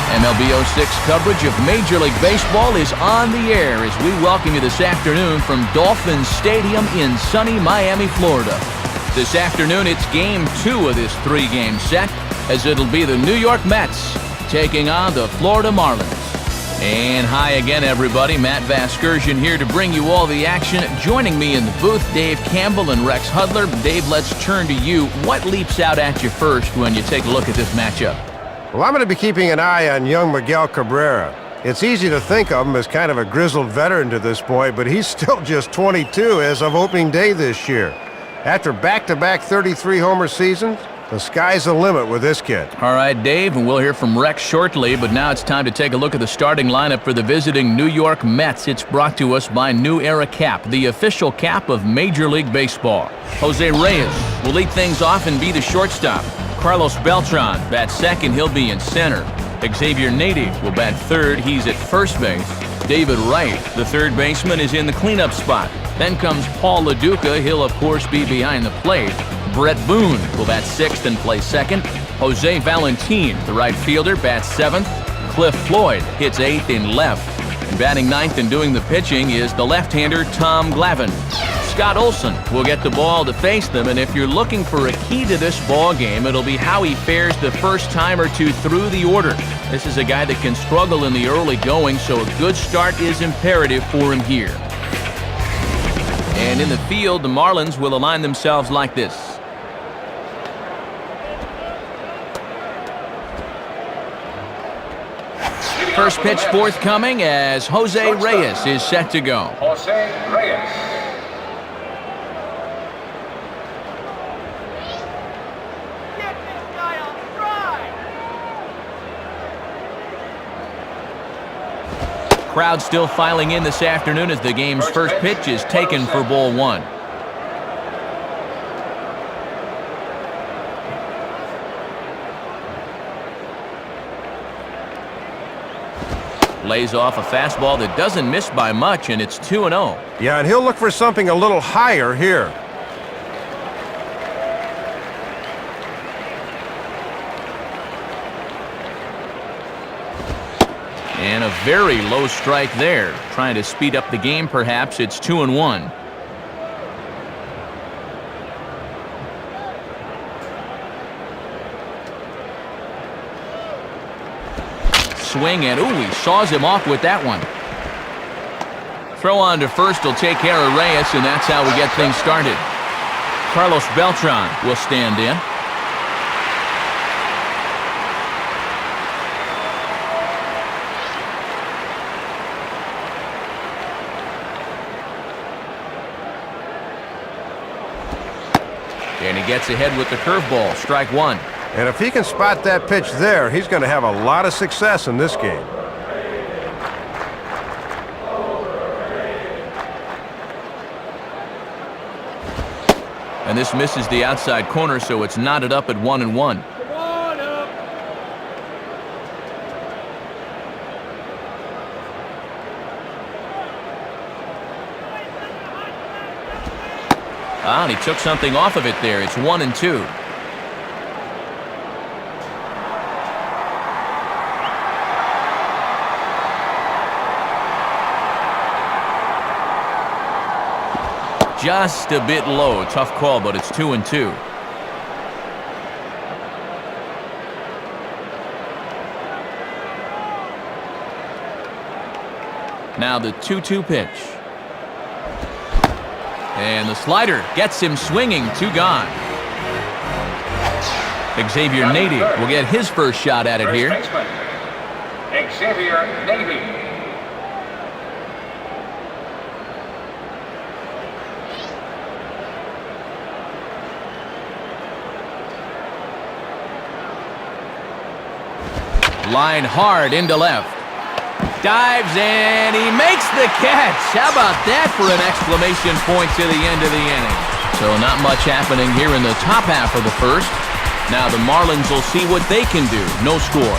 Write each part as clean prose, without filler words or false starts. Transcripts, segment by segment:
MLB 06 coverage of Major League Baseball is on the air as we welcome you this afternoon from Dolphin Stadium in sunny Miami, Florida. This afternoon, it's Game 2 of this three-game set, as it'll be the New York Mets taking on the Florida Marlins. And hi again, everybody. Matt Vasgersian here to bring you all the action. Joining me in the booth, Dave Campbell and Rex Hudler. Dave, let's turn to you. What leaps out at you first when you take a look at this matchup? Well, I'm going to be keeping an eye on young Miguel Cabrera. It's easy to think of him as kind of a grizzled veteran to this point, but he's still just 22 as of opening day this year. After back-to-back 33-homer seasons, the sky's the limit with this kid. All right, Dave, and we'll hear from Rex shortly, but now it's time to take a look at the starting lineup for the visiting New York Mets. It's brought to us by New Era Cap, the official cap of Major League Baseball. Jose Reyes will lead things off and be the shortstop. Carlos Beltran bats second. He'll be in center. Xavier Native will bat third. He's at first base. David Wright, the third baseman, is in the cleanup spot. Then comes Paul LaDuca. He'll, of course, be behind the plate. Brett Boone will bat sixth and play second. Jose Valentin, the right fielder, bats seventh. Cliff Floyd hits eighth in left. And batting ninth and doing the pitching is the left-hander Tom Glavine. Scott Olson will get the ball to face them, and if you're looking for a key to this ball game, it'll be how he fares the first time or two through the order. This is a guy that can struggle in the early going, so a good start is imperative for him here. And in the field, the Marlins will align themselves like this. First pitch forthcoming as Jose Reyes is set to go. Jose Reyes. Get this guy on stride. Crowd still filing in this afternoon as the game's first pitch is taken for ball one. Lays off a fastball that doesn't miss by much, and it's 2-0. Yeah, and he'll look for something a little higher here. And a very low strike there. Trying to speed up the game, perhaps. It's 2-1. Swing, and ooh, he saws him off with that one. Throw on to first will take care of Reyes, and that's how we get things started. Carlos Beltran will stand in. And he gets ahead with the curveball, strike one. And if he can spot that pitch there, he's going to have a lot of success in this game. And this misses the outside corner, so it's knotted up at 1-1. And he took something off of it there. It's 1-2. Just a bit low. Tough call, but it's 2-2. Now the 2-2 pitch. And the slider gets him swinging. 2 gone. Xavier Native will get his first shot at it here. Xavier Native. Line hard into left. Dives, and he makes the catch. How about that for an exclamation point to the end of the inning? So not much happening here in the top half of the first. Now the Marlins will see what they can do. No score.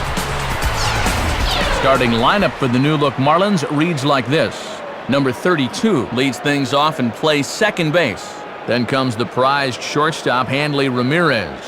Starting lineup for the new-look Marlins reads like this. Number 32 leads things off and plays second base. Then comes the prized shortstop, Hanley Ramirez.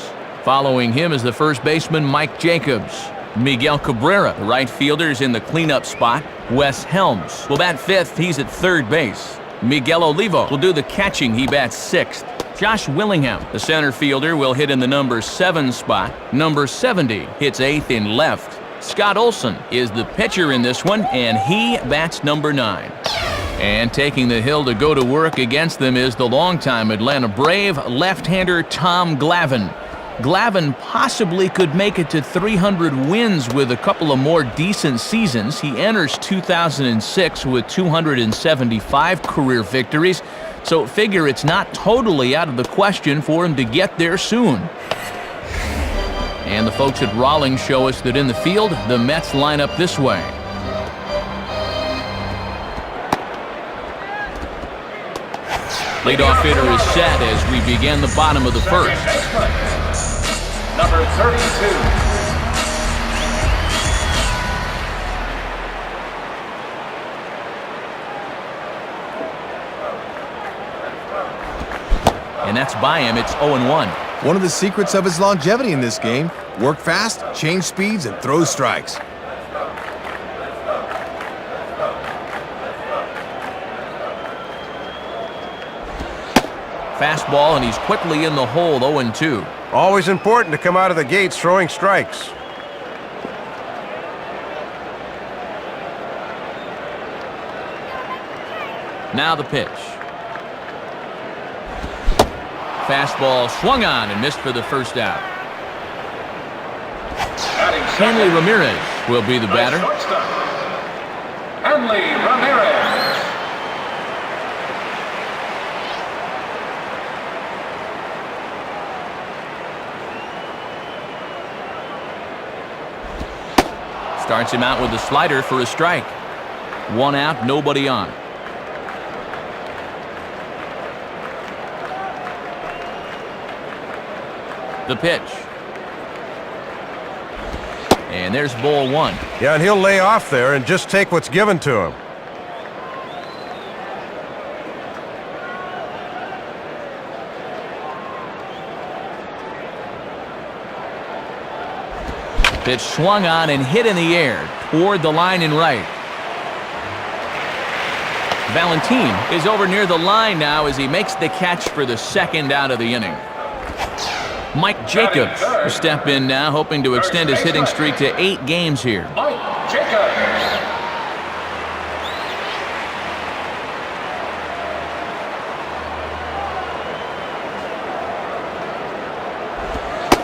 Following him is the first baseman, Mike Jacobs. Miguel Cabrera, the right fielder, is in the cleanup spot. Wes Helms will bat fifth. He's at third base. Miguel Olivo will do the catching. He bats sixth. Josh Willingham, the center fielder, will hit in the number 7 spot. Number 70 hits eighth in left. Scott Olson is the pitcher in this one, and he bats number 9. And taking the hill to go to work against them is the longtime Atlanta Brave left-hander Tom Glavine. Glavine possibly could make it to 300 wins with a couple of more decent seasons. He enters 2006 with 275 career victories, so figure it's not totally out of the question for him to get there soon. And the folks at Rawlings show us that in the field, the Mets line up this way. Leadoff hitter is set as we begin the bottom of the first. Number 32. And that's by him. It's 0-1. One of the secrets of his longevity in this game: work fast, change speeds, and throw strikes. Fastball, and he's quickly in the hole, 0-2. Always important to come out of the gates throwing strikes. Now the pitch. Fastball swung on and missed for the first out. Hanley Ramirez will be the batter. Hanley Ramirez. Starts him out with a slider for a strike. 1 out, nobody on. The pitch. And there's ball 1. Yeah, and he'll lay off there and just take what's given to him. Pitch swung on and hit in the air toward the line and right. Valentin is over near the line now as he makes the catch for the second out of the inning. Mike Jacobs will step in now, hoping to extend his hitting streak to 8 games here. Mike Jacobs.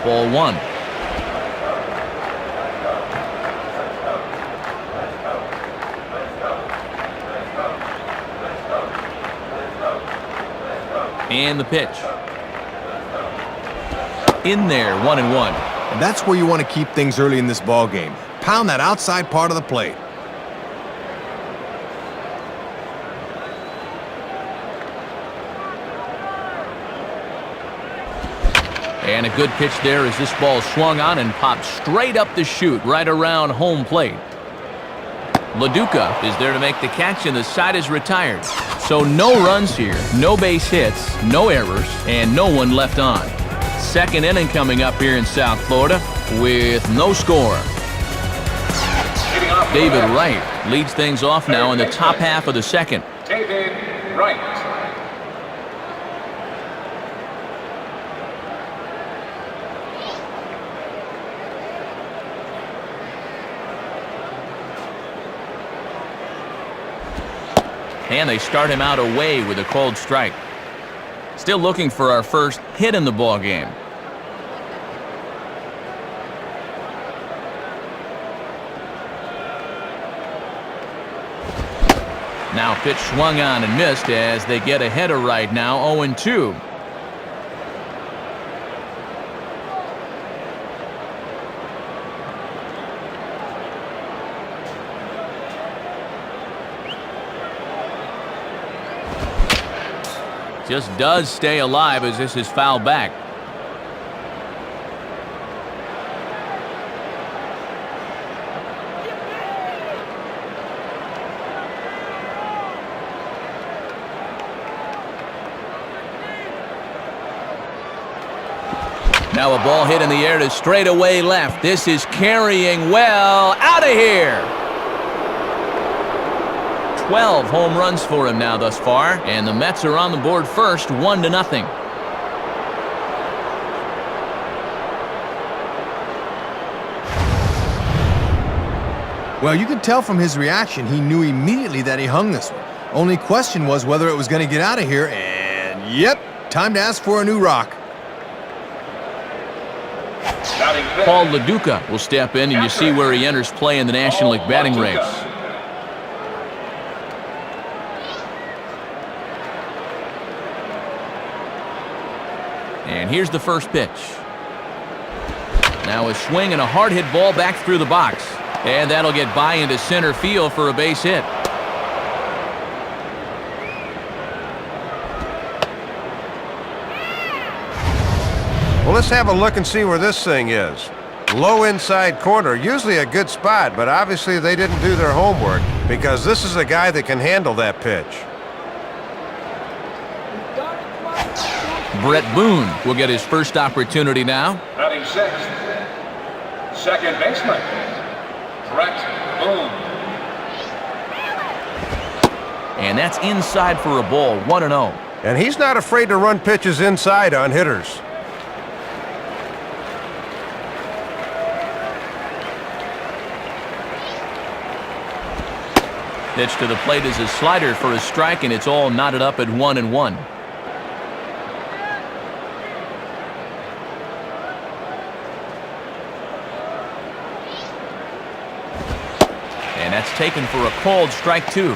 Ball 1. And the pitch. In there, 1-1. And that's where you want to keep things early in this ball game. Pound that outside part of the plate. And a good pitch there as this ball swung on and popped straight up the chute right around home plate. LaDuca is there to make the catch, and the side is retired. So no runs here, no base hits, no errors, and no one left on. Second inning coming up here in South Florida with no score. David Wright leads things off now in the top half of the second. David Wright. And they start him out away with a cold strike. Still looking for our first hit in the ball game. Now pitch swung on and missed as they get ahead of Wright now, 0-2. Just does stay alive as this is fouled back. Now a ball hit in the air to straightaway left. This is carrying well. Out of here. 12 home runs for him now thus far, and the Mets are on the board first, 1-0. Well, you could tell from his reaction he knew immediately that he hung this one. Only question was whether it was going to get out of here, and yep, time to ask for a new rock. Paul LaDuca will step in, and you see where he enters play in the National League batting race. And here's the first pitch. Now a swing and a hard hit ball back through the box. And that'll get by into center field for a base hit. Well, let's have a look and see where this thing is. Low inside corner, usually a good spot, but obviously they didn't do their homework because this is a guy that can handle that pitch. Brett Boone will get his first opportunity now. Batting sixth, second baseman, Brett Boone. And that's inside for a ball, 1-0. And he's not afraid to run pitches inside on hitters. Pitch to the plate is a slider for a strike, and it's all knotted up at 1-1. And that's taken for a called strike 2.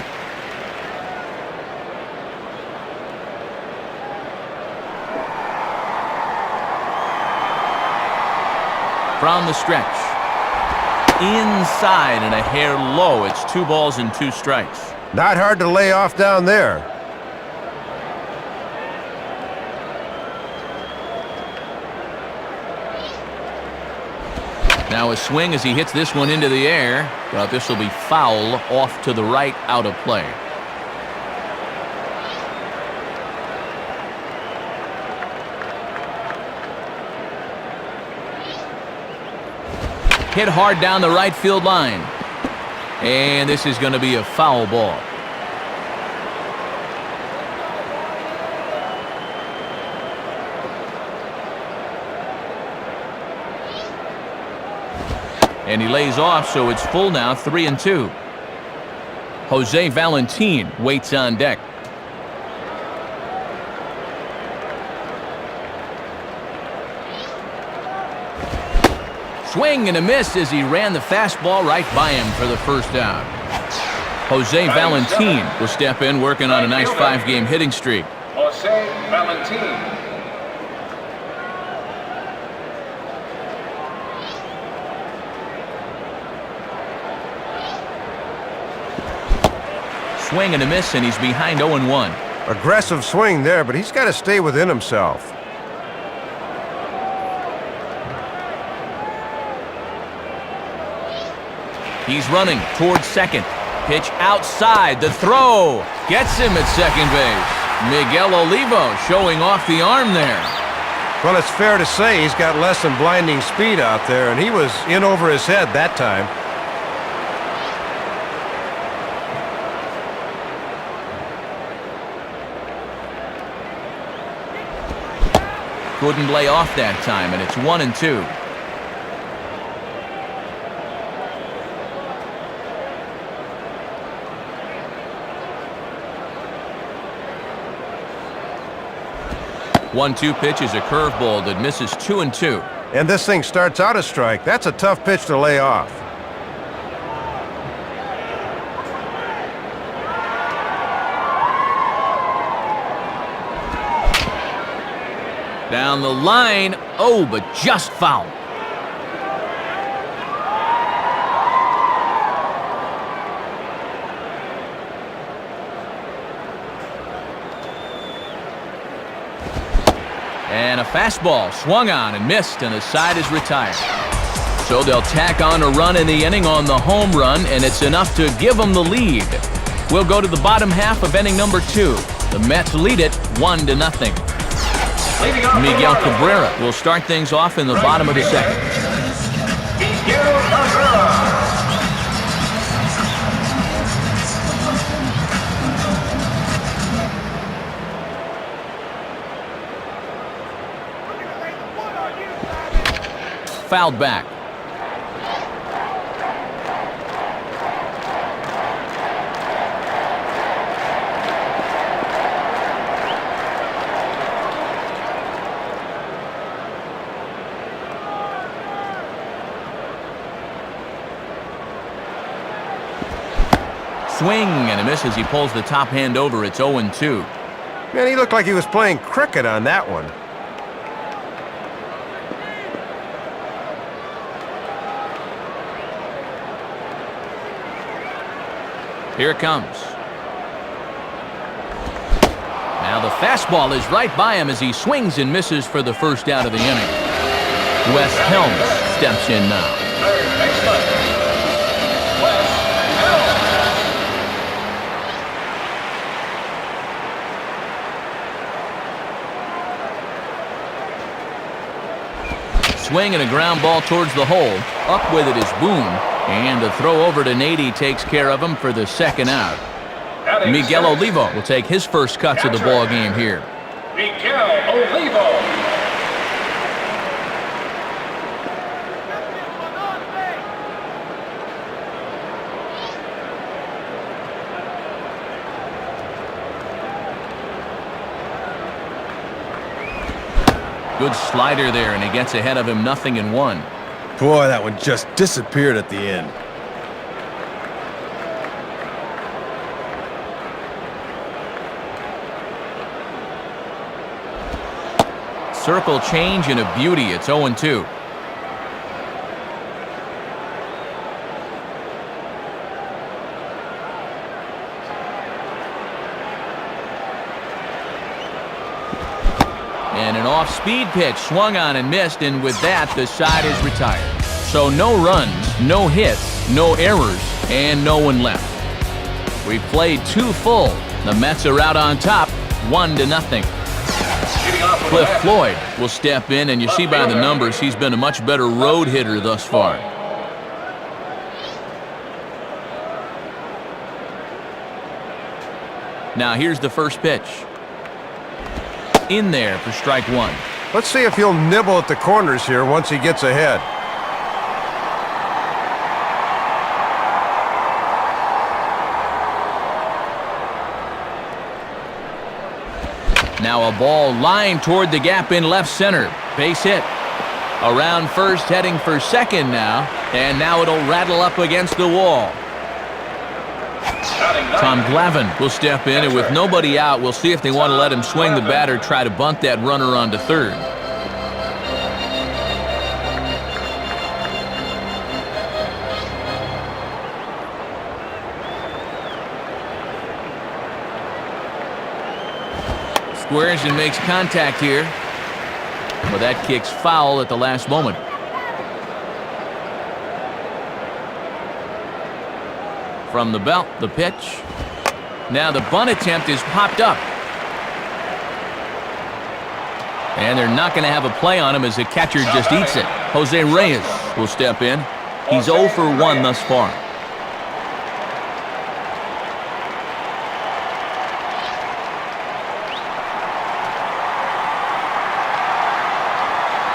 From the stretch. Inside and a hair low. It's 2 balls and 2 strikes. Not hard to lay off down there. Now a swing as he hits this one into the air, but this will be foul off to the right, out of play. Hit hard down the right field line. And this is going to be a foul ball. And he lays off, so it's full now, 3-2. Jose Valentin waits on deck. Swing and a miss as he ran the fastball right by him for the first out. Jose Valentin will step in, working on a nice 5-game hitting streak. Jose Valentin. Swing and a miss, and he's behind 0-1. Aggressive swing there, but he's got to stay within himself. He's running towards second. Pitch outside. The throw gets him at second base. Miguel Olivo showing off the arm there. Well, it's fair to say he's got less than blinding speed out there, and he was in over his head that time. Couldn't lay off that time, and it's 1-2. One-two pitch is a curveball that misses 2-2. And this thing starts out a strike. That's a tough pitch to lay off. Down the line. Oh, but just foul. And a fastball swung on and missed, and the side is retired. So they'll tack on a run in the inning on the home run, and it's enough to give them the lead. We'll go to the bottom half of inning number 2. The Mets lead it 1-0. Leading off Miguel the lineup, Cabrera will start things off in the bottom of the second. Miguel Cabrera. Fouled back. Swing and a miss as he pulls the top hand over. It's 0-2. Man, he looked like he was playing cricket on that one. Here it comes. Now the fastball is right by him as he swings and misses for the first out of the inning. Wes Helms steps in now. Third baseman, Wes Helms. Swing and a ground ball towards the hole. Up with it is Boone. And the throw over to Nady takes care of him for the second out. Miguel Olivo will take his first cuts of the ball game here. Miguel Olivo. Good slider there, and he gets ahead of him 0-1. Boy, that one just disappeared at the end. Circle change and a beauty. It's 0-2. And an off-speed pitch swung on and missed, and with that, the side is retired. So no runs, no hits, no errors, and no one left. We've played 2 full. The Mets are out on top, 1-0. Cliff Floyd will step in, and you see by the numbers he's been a much better road hitter thus far. Now here's the first pitch. In there for strike 1. Let's see if he'll nibble at the corners here once he gets ahead. Now a ball lined toward the gap in left center. Base hit. Around first, heading for second now. And now it'll rattle up against the wall. Tom Glavine will step in, and with nobody out, we'll see if they want to let him swing the bat or try to bunt that runner onto third. Squares and makes contact here. But that kicks foul at the last moment. From the belt, the pitch. Now the bunt attempt is popped up. And they're not going to have a play on him as the catcher just eats it. Jose Reyes will step in. He's 0 for 1 thus far.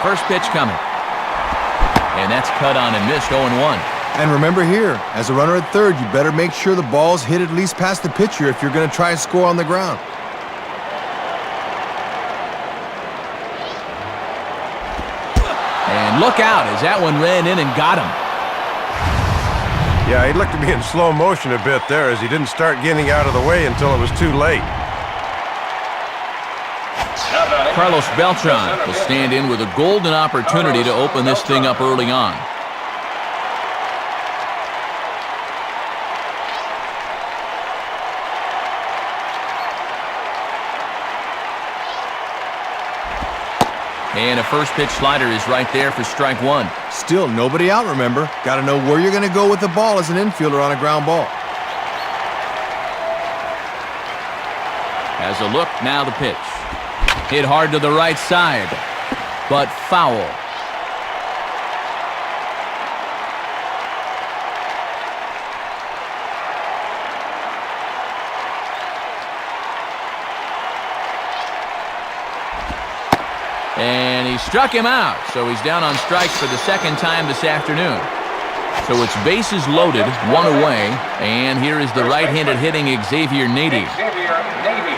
First pitch coming. And that's cut on and missed, 0-1. And remember here, as a runner at third, you better make sure the ball's hit at least past the pitcher if you're going to try and score on the ground. And look out as that one ran in and got him. Yeah, he looked to be in slow motion a bit there as he didn't start getting out of the way until it was too late. Carlos Beltran will stand in with a golden opportunity to open this thing up early on. And a first pitch slider is right there for strike 1. Still nobody out, remember. Got to know where you're going to go with the ball as an infielder on a ground ball. Has a look, now the pitch. Hit hard to the right side, but foul. And he struck him out, so he's down on strikes for the second time this afternoon. So it's bases loaded, one away, and here is the right-handed hitting Xavier Nady. Xavier Nady.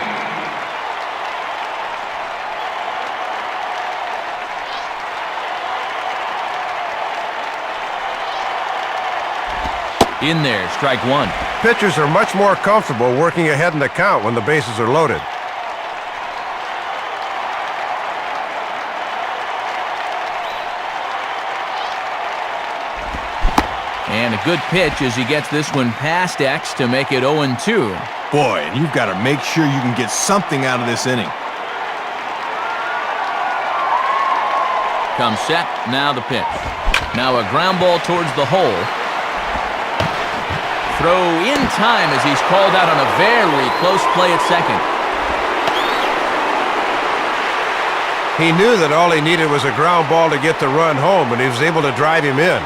In there, strike one. Pitchers are much more comfortable working ahead in the count when the bases are loaded. And a good pitch as he gets this one past X to make it 0-2. Boy, and you've got to make sure you can get something out of this inning. Comes set, now the pitch. Now a ground ball towards the hole. Throw in time as he's called out on a very close play at second. He knew that all he needed was a ground ball to get the run home, and he was able to drive him in.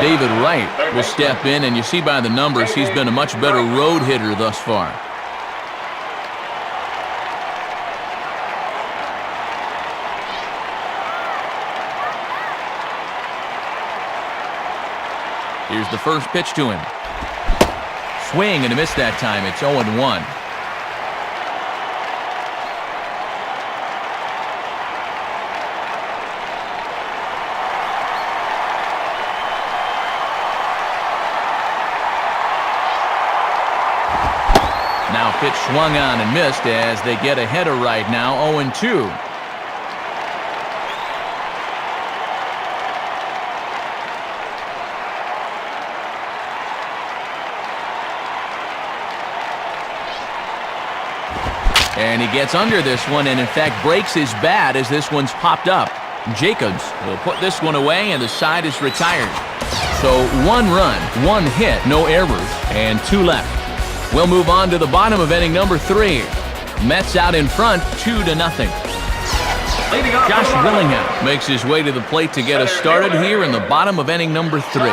David Wright will step in, and you see by the numbers he's been a much better road hitter thus far. Here's the first pitch to him. Swing and a miss that time. It's 0-1. Now pitch swung on and missed as they get ahead of right now, 0-2. And he gets under this one and in fact breaks his bat as this one's popped up. Jacobs will put this one away and the side is retired. So 1 run, 1 hit, no errors, and 2 left. We'll move on to the bottom of inning number 3. Mets out in front, 2-0. Josh Willingham makes his way to the plate to get us started here in the bottom of inning number 3.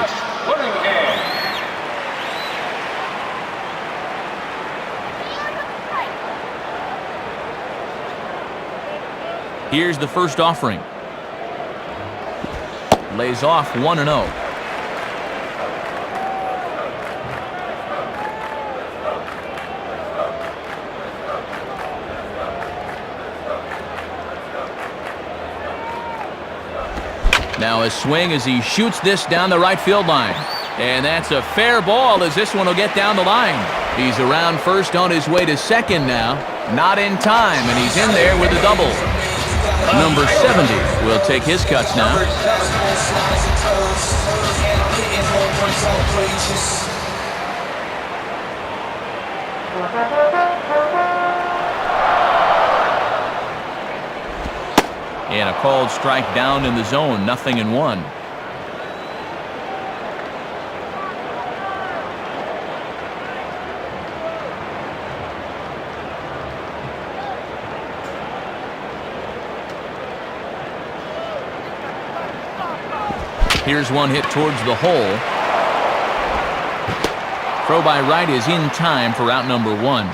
Here's the first offering. Lays off 1-0. Now a swing as he shoots this down the right field line. And that's a fair ball as this one will get down the line. He's around first on his way to second now. Not in time, and he's in there with a double. Number 70 will take his cuts now. And a called strike down in the zone, 0-1. Here's one hit towards the hole. Throw by right is in time for out number 1.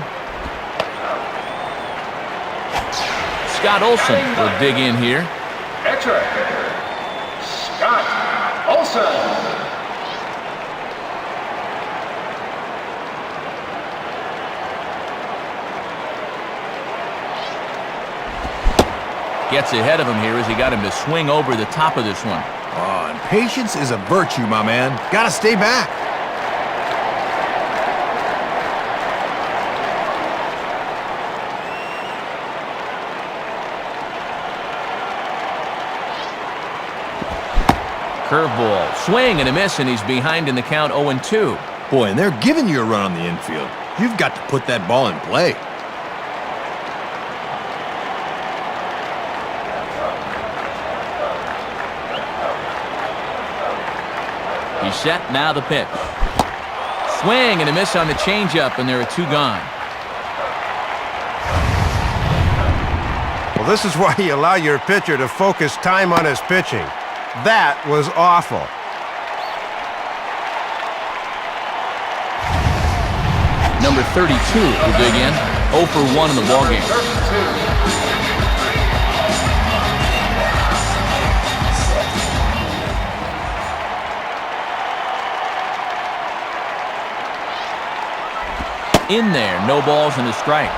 Scott Olson will dig in here. Catcher, Scott Olson. Gets ahead of him here as he got him to swing over the top of this one. Oh, and patience is a virtue, my man. Gotta stay back. Curveball, swing and a miss, and he's behind in the count 0-2. Boy, and they're giving you a run on the infield. You've got to put that ball in play. He's set, now the pitch. Swing and a miss on the changeup, and there are 2 gone. Well, this is why you allow your pitcher to focus time on his pitching. That was awful. Number 32 will dig in. 0 for 1 in the ballgame. In there, no balls and a strike.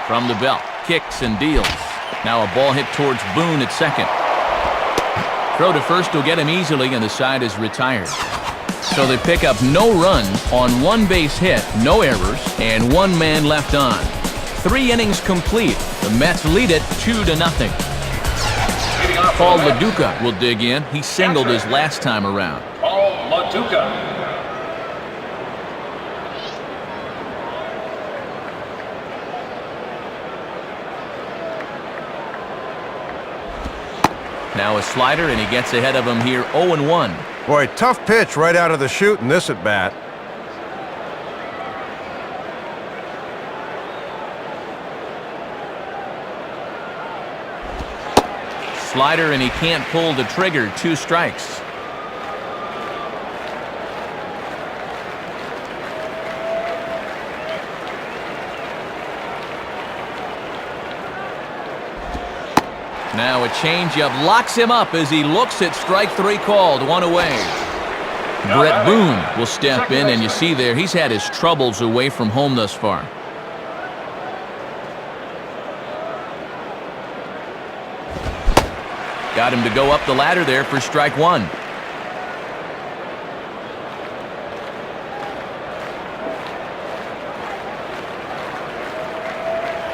From the belt, kicks and deals. Now a ball hit towards Boone at second. Throw to first will get him easily, and the side is retired. So they pick up no runs on one base hit, no errors, and one man left on. 3 innings complete. The Mets lead it 2-0. Paul LaDuca will dig in. He singled his last time around. Paul LaDuca. Now a slider, and he gets ahead of him here 0-1. Boy, tough pitch right out of the chute in this at-bat. Slider, and he can't pull the trigger. 2 strikes. Now a changeup locks him up as he looks at strike 3 called. 1 away. Brett Boone will step in, and you see there he's had his troubles away from home thus far. Got him to go up the ladder there for strike 1.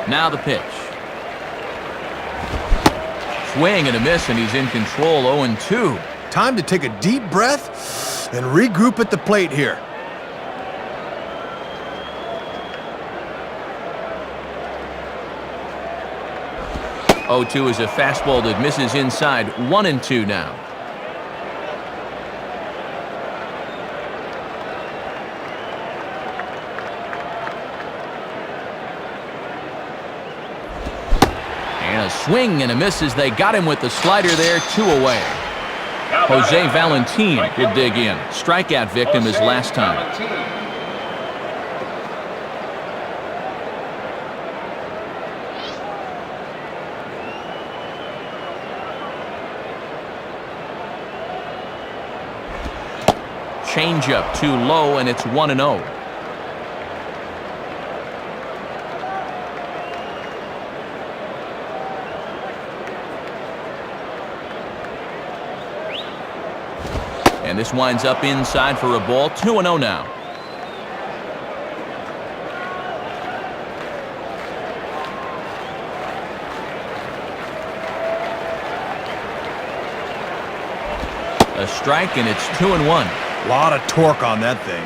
Now the pitch. Swing and a miss, and he's in control. 0-2. Time to take a deep breath and regroup at the plate here. Oh-2 is a fastball that misses inside. 1-2 now. And a swing and a miss as they got him with the slider there. 2 away. Jose Valentin will dig in. Strikeout victim his last time. Changeup too low, and it's 1-0. And this winds up inside for a ball. 2-0 now. A strike, and it's 2-1. A lot of torque on that thing.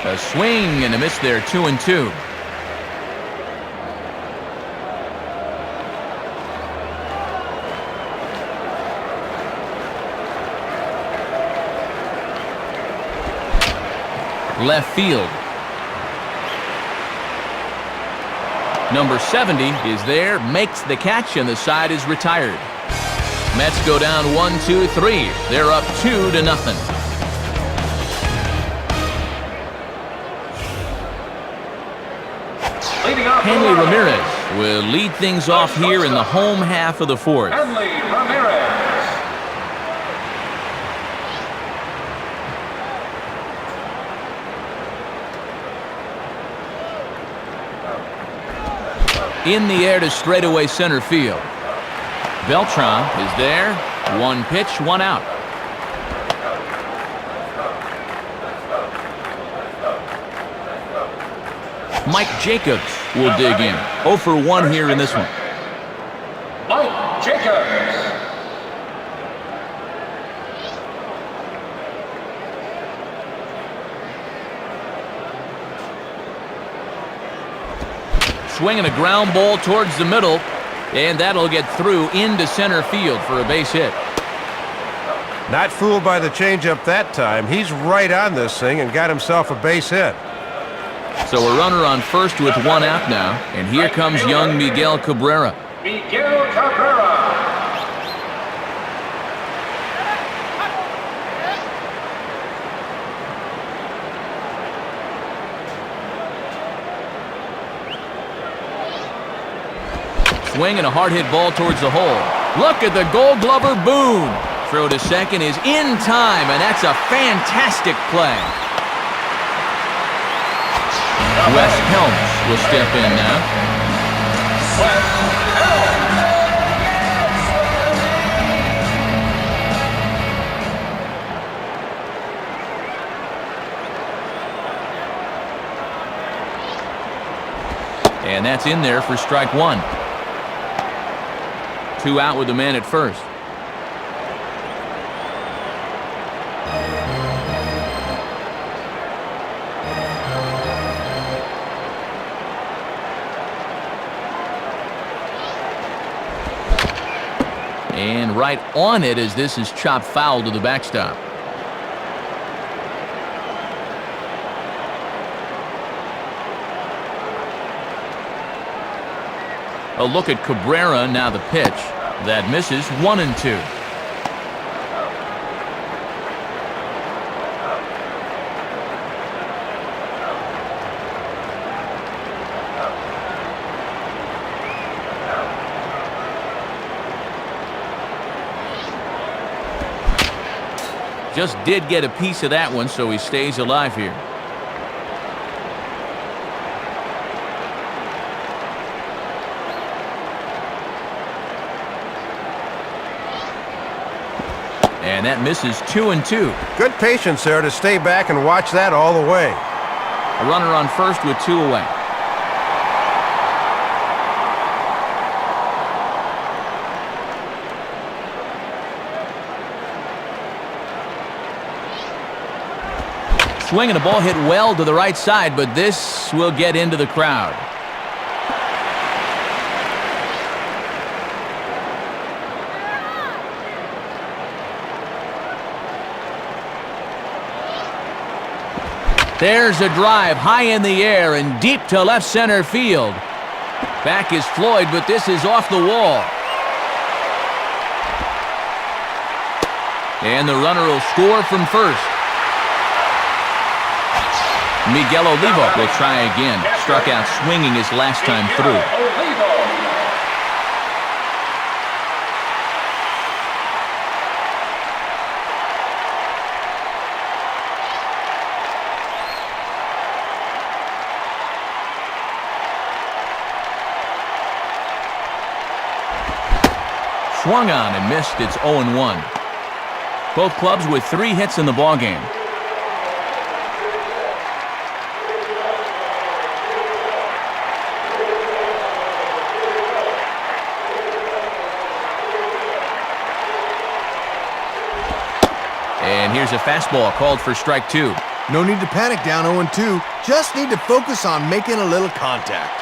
A swing and a miss there. 2-2. Left field. Number 70 is there, makes the catch, and the side is retired. Mets go down 1-2-3. They're up 2-0. Hanley Ramirez will lead things off here in the home half of the fourth. Hanley Ramirez. In the air to straightaway center field. Beltran is there. 1 pitch, 1 out. Mike Jacobs will dig in. 0 for 1 here in this one. Mike Jacobs. Swinging a ground ball towards the middle, and that'll get through into center field for a base hit. Not fooled by the changeup that time. He's right on this thing and got himself a base hit. So a runner on first with one out now, and here comes young Miguel Cabrera. Miguel Cabrera. Swinging a hard hit ball towards the hole. Look at the Gold Glover Boone. Throw to second is in time, and that's a fantastic play. Wes Helms will step in now. Wes Helms. And that's in there for strike one. 2 out with the man at first. And right on it as this is chopped foul to the backstop. A look at Cabrera, now the pitch. That misses 1-2. Just did get a piece of that one, so he stays alive here. And that misses 2-2. Good patience there to stay back and watch that all the way. A runner on first with 2 away. Swinging a ball hit well to the right side, but this will get into the crowd. There's a drive high in the air and deep to left center field. Back is Floyd, but this is off the wall. And the runner will score from first. Miguel Olivo will try again. Struck out swinging his last time through. Swung on and missed. It's 0-1. Both clubs with 3 hits in the ballgame. And here's a fastball called for strike 2. No need to panic down 0-2. Just need to focus on making a little contact.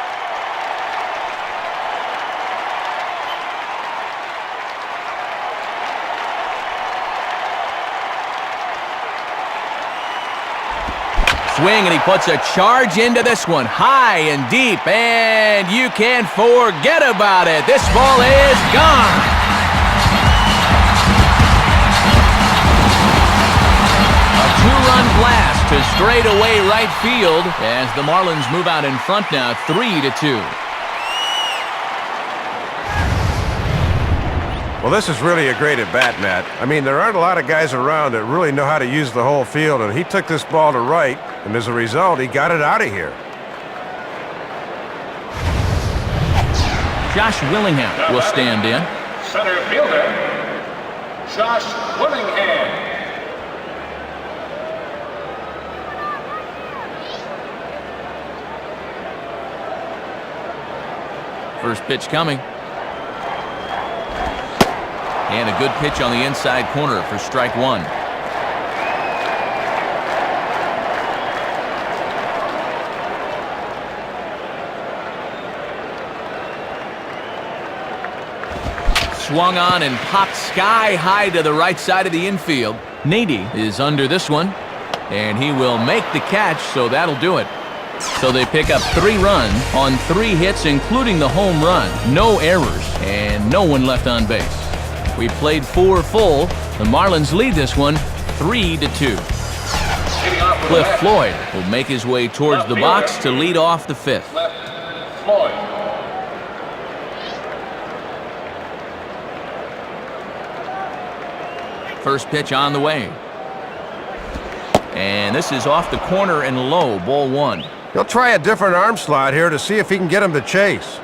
Swing, and he puts a charge into this one, high and deep, and you can't forget about it. This ball is gone. A 2-run blast to straightaway right field as the Marlins move out in front now, 3-2. Well, this is really a great at-bat, Matt. I mean, there aren't a lot of guys around that really know how to use the whole field, and he took this ball to right, and as a result, he got it out of here. Josh Willingham will stand in. Center fielder, Josh Willingham. First pitch coming. And a good pitch on the inside corner for strike 1. swung on and popped sky high to the right side of the infield. Nady is under this one, and he will make the catch, so that'll do it. So they pick up 3 runs on 3 hits, including the home run. No errors, and no one left on base. We played 4 full. The Marlins lead this one 3-2. Cliff Floyd will make his way towards the box to lead off the 5th. Floyd. First pitch on the way. And this is off the corner and low, ball 1. He'll try a different arm slot here to see if he can get him to chase.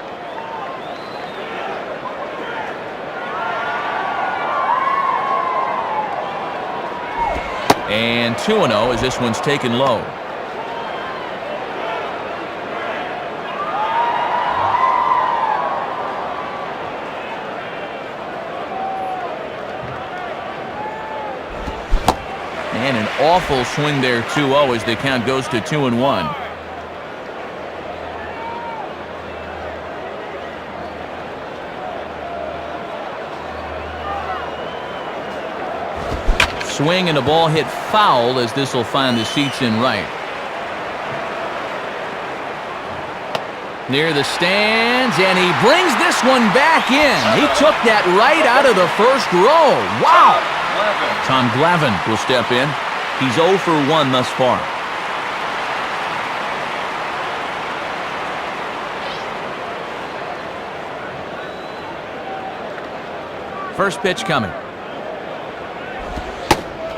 And 2-0 as this one's taken low. And an awful swing there, 2-0, as the count goes to 2-1. Swing and a ball hit foul as this will find the seats in right. Near the stands, and he brings this one back in. He took that right out of the first row. Wow! Tom Glavine will step in. He's 0 for 1 thus far. First pitch coming.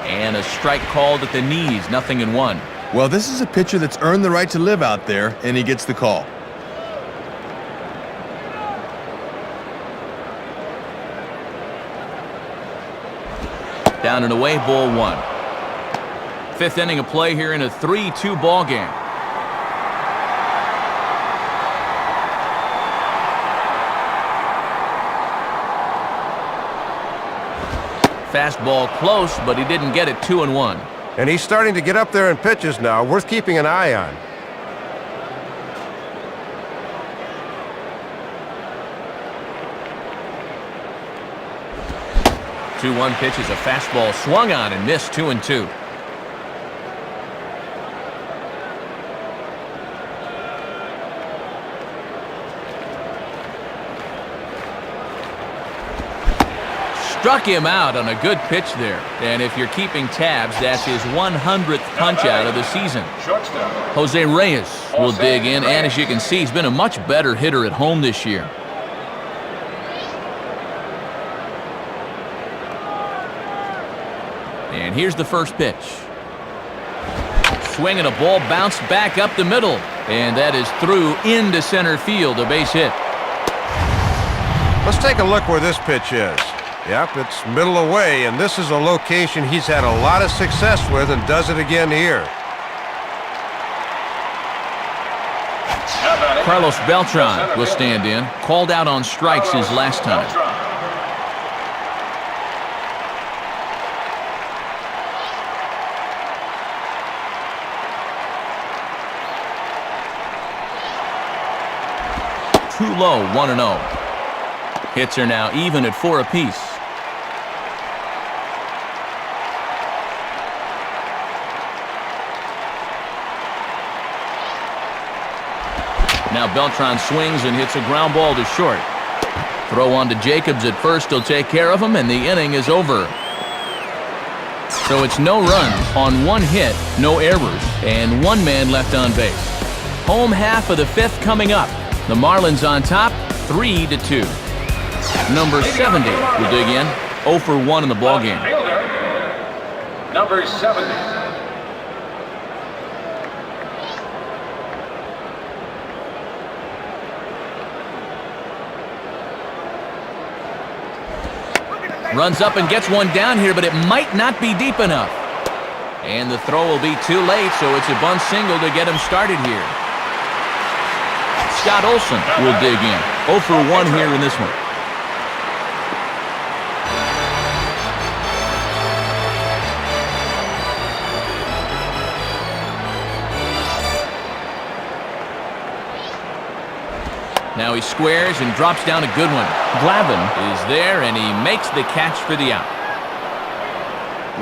And a strike called at the knees, 0-1. Well, this is a pitcher that's earned the right to live out there, and he gets the call. Down and away, ball 1. 5th inning of play here in a 3-2 ball game. Fastball close, but he didn't get it. 2-1. And he's starting to get up there in pitches now, worth keeping an eye on. Two-one pitch is a fastball swung on and missed. 2-2. Struck him out on a good pitch there. And if you're keeping tabs, that's his 100th punch out of the season. Shortstop. Jose Reyes will dig in, and as you can see, he's been a much better hitter at home this year. And here's the first pitch. Swing and a ball bounced back up the middle. And that is through into center field, a base hit. Let's take a look where this pitch is. Yep, it's middle away, and this is a location he's had a lot of success with and does it again here. Carlos Beltran will stand in. Called out on strikes his last time. Too low, 1-0. Hits are now even at 4 apiece. Now Beltran swings and hits a ground ball to short. Throw on to Jacobs at first. He'll take care of him, and the inning is over. So it's no runs on 1 hit, no errors, and 1 man left on base. Home half of the 5th coming up. The Marlins on top, 3-2. Number 70 will dig in, 0 for 1 in the ballgame. Number 70. Runs up and gets one down here, but it might not be deep enough. And the throw will be too late, so it's a bunt single to get him started here. Scott Olson will dig in. 0 for 1 here in this one. Now he squares and drops down a good one. Glavin is there, and he makes the catch for the out.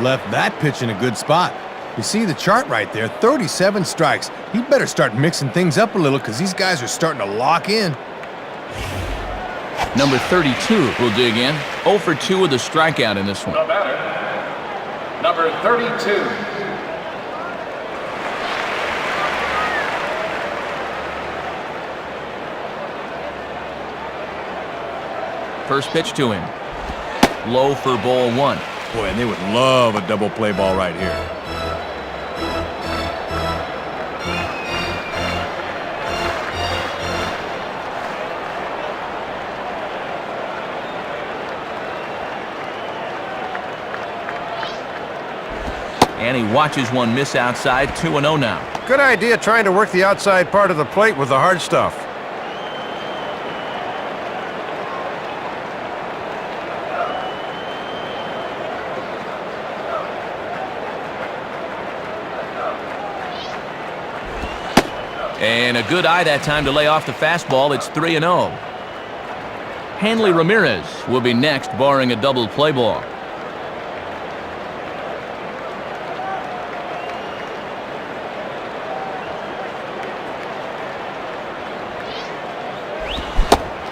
Left that pitch in a good spot. You see the chart right there, 37 strikes. He'd better start mixing things up a little because these guys are starting to lock in. Number 32 will dig in. 0 for 2 with a strikeout in this one. The batter, number 32. First pitch to him. Low for ball 1. Boy, and they would love a double play ball right here. And he watches one miss outside. 2-0 now. Good idea trying to work the outside part of the plate with the hard stuff. And a good eye that time to lay off the fastball. It's 3-0. Hanley Ramirez will be next, barring a double play ball.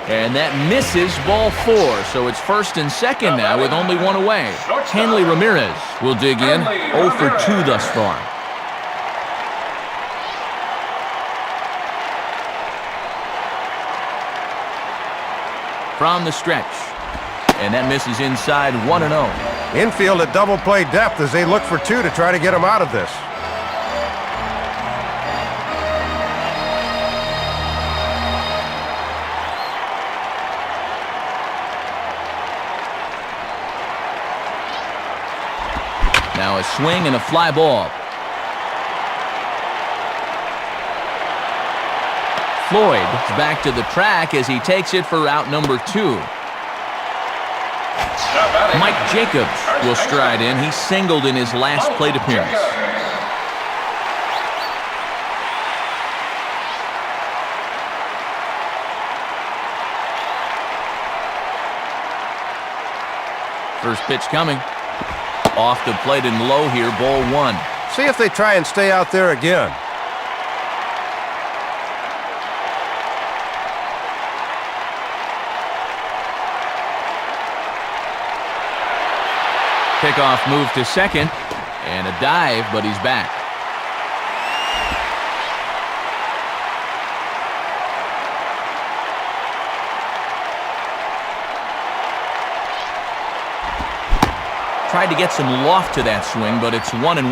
And that misses, ball 4. So it's first and second now with only one away. Hanley Ramirez will dig in. 0 for 2 thus far. From the stretch. And that misses inside. 1-0. Infield at double play depth as they look for 2 to try to get him out of this. Now a swing and a fly ball. Floyd is back to the track as he takes it for out number 2. Mike Jacobs will stride in. He singled in his last plate appearance. First pitch coming. Off the plate and low here, ball 1. See if they try and stay out there again. Pickoff move to second, and a dive, but he's back. Tried to get some loft to that swing, but it's 1-1.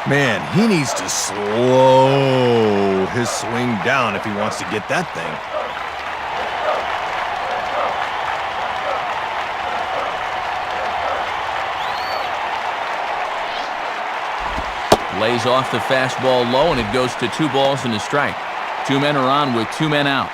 Man, he needs to slow his swing down if he wants to get that thing. Lays off the fastball low, and it goes to 2 balls and a strike. 2 men are on with 2 men out.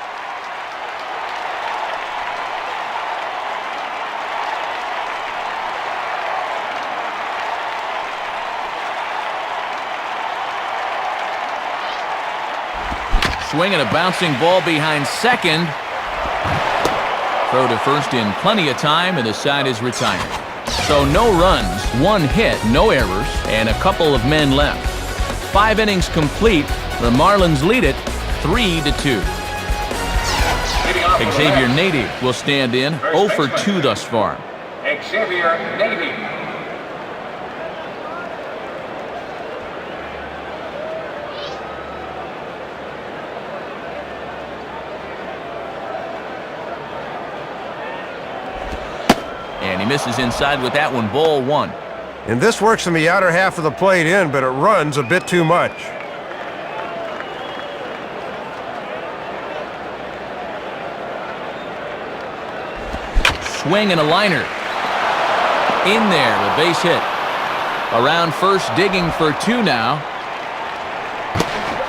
Swing and a bouncing ball behind second. Throw to first in plenty of time, and the side is retired. So no runs, 1 hit, no errors, and a couple of men left. 5 innings complete. The Marlins lead it 3-2. Xavier Nady will stand in. 0 for 2 thus far. Xavier Nady. And he misses inside with that one, ball 1. And this works in the outer half of the plate in, but it runs a bit too much. Swing and a liner. In there, a base hit. Around first, digging for 2 now.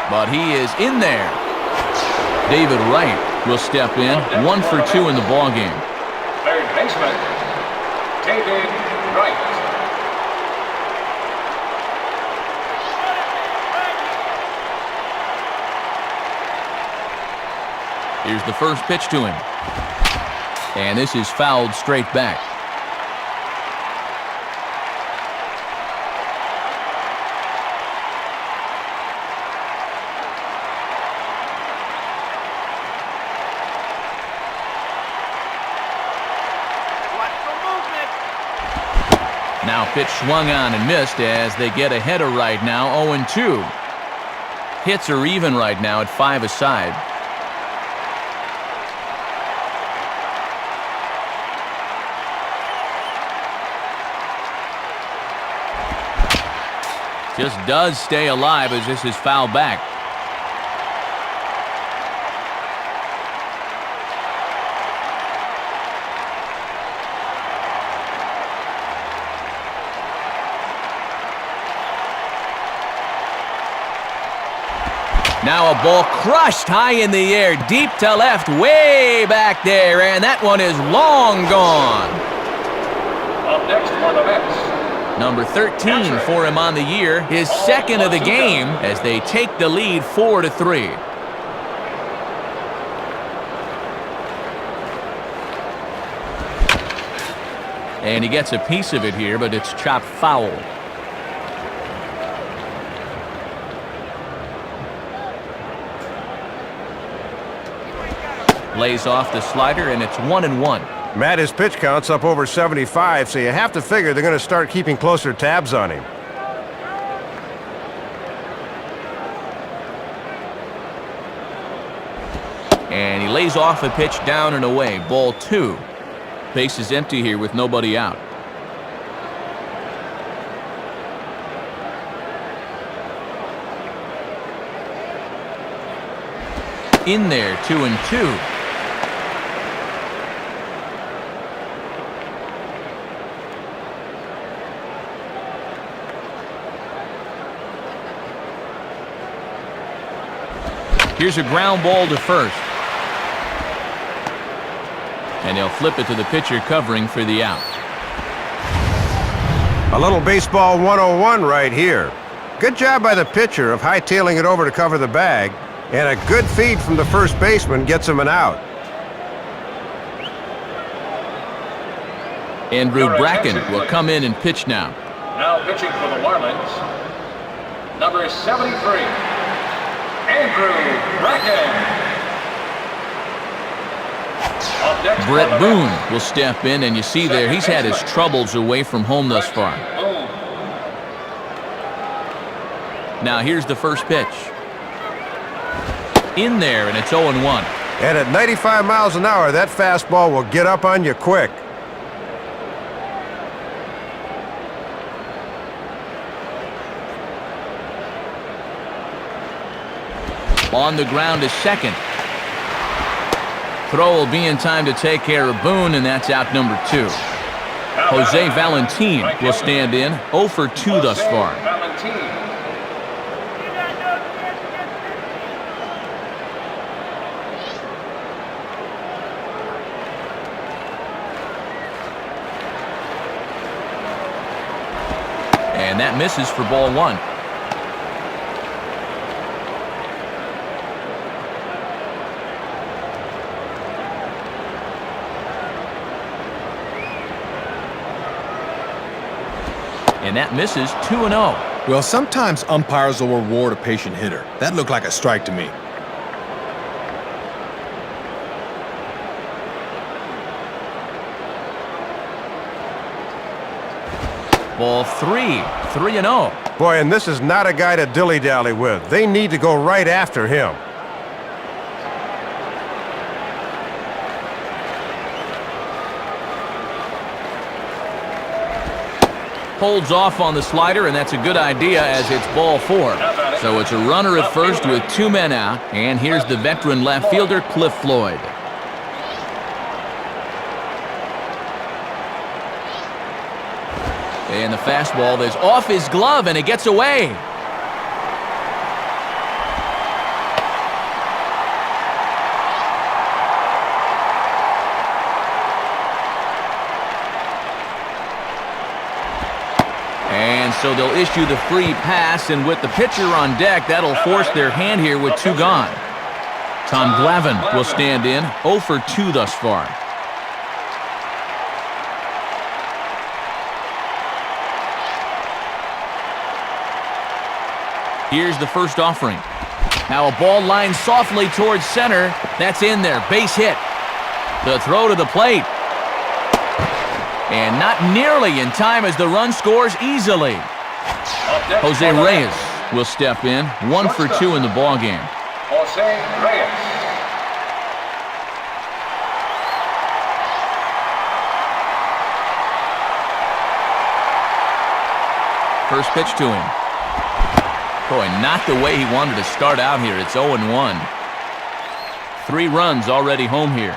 But he is in there. David Wright will step in. 1 for 2 in the ballgame. Third baseman, David Wright. Here's the first pitch to him. And this is fouled straight back. Now pitch swung on and missed as they get ahead of right now, 0-2. Hits are even right now at 5 aside. Just does stay alive as this is fouled back. Now a ball crushed high in the air, deep to left, way back there, and that one is long gone. Up next for the Mets. Number 13 for him on the year, his second of the game as they take the lead 4-3. And he gets a piece of it here, but it's chopped foul. Lays off the slider, and it's 1-1. Matt, his pitch count's up over 75, so you have to figure they're going to start keeping closer tabs on him. And he lays off a pitch down and away. Ball 2. Base is empty here with nobody out. In there, 2-2. Here's a ground ball to first. And they'll flip it to the pitcher covering for the out. A little baseball 101 right here. Good job by the pitcher of hightailing it over to cover the bag, and a good feed from the first baseman gets him an out. Andrew Bracken will come in and pitch now. Now pitching for the Marlins, number 73, Andrew Bracken. Brett Boone will step in, and you see there he's had his troubles away from home thus far. Now here's the first pitch. In there, and it's 0-1. And at 95 miles an hour, that fastball will get up on you quick. On the ground is second. Throw will be in time to take care of Boone, and that's out number 2. Jose Valentin will stand in, 0 for 2 thus far. And that misses for ball 1. And that misses 2-0. Well, sometimes umpires will reward a patient hitter. That looked like a strike to me. Ball 3, 3-0. Boy, and this is not a guy to dilly-dally with. They need to go right after him. Holds off on the slider, and that's a good idea as it's ball 4. So it's a runner at first with 2 men out, and here's the veteran left fielder, Cliff Floyd. And the fastball is off his glove, and it gets away. So they'll issue the free pass, and with the pitcher on deck, that'll force their hand here with 2 gone. Tom Glavine will stand in, 0 for 2 thus far. Here's the first offering. Now a ball lined softly towards center. That's in there. Base hit. The throw to the plate. And not nearly in time as the run scores easily. Jose Reyes will step in, 1 for 2 in the ballgame. Jose Reyes. First pitch to him. Boy, not the way he wanted to start out here. It's 0-1. 3 runs already home here.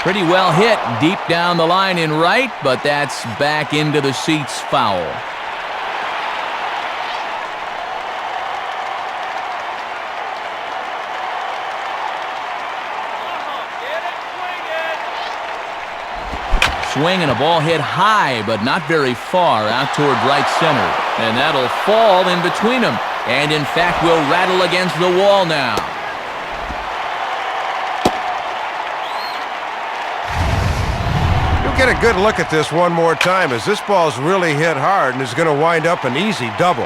Pretty well hit deep down the line in right, but that's back into the seats foul. Swing and a ball hit high, but not very far out toward right center. And that'll fall in between them. And in fact will rattle against the wall now. Get a good look at this one more time, as this ball's really hit hard and is going to wind up an easy double.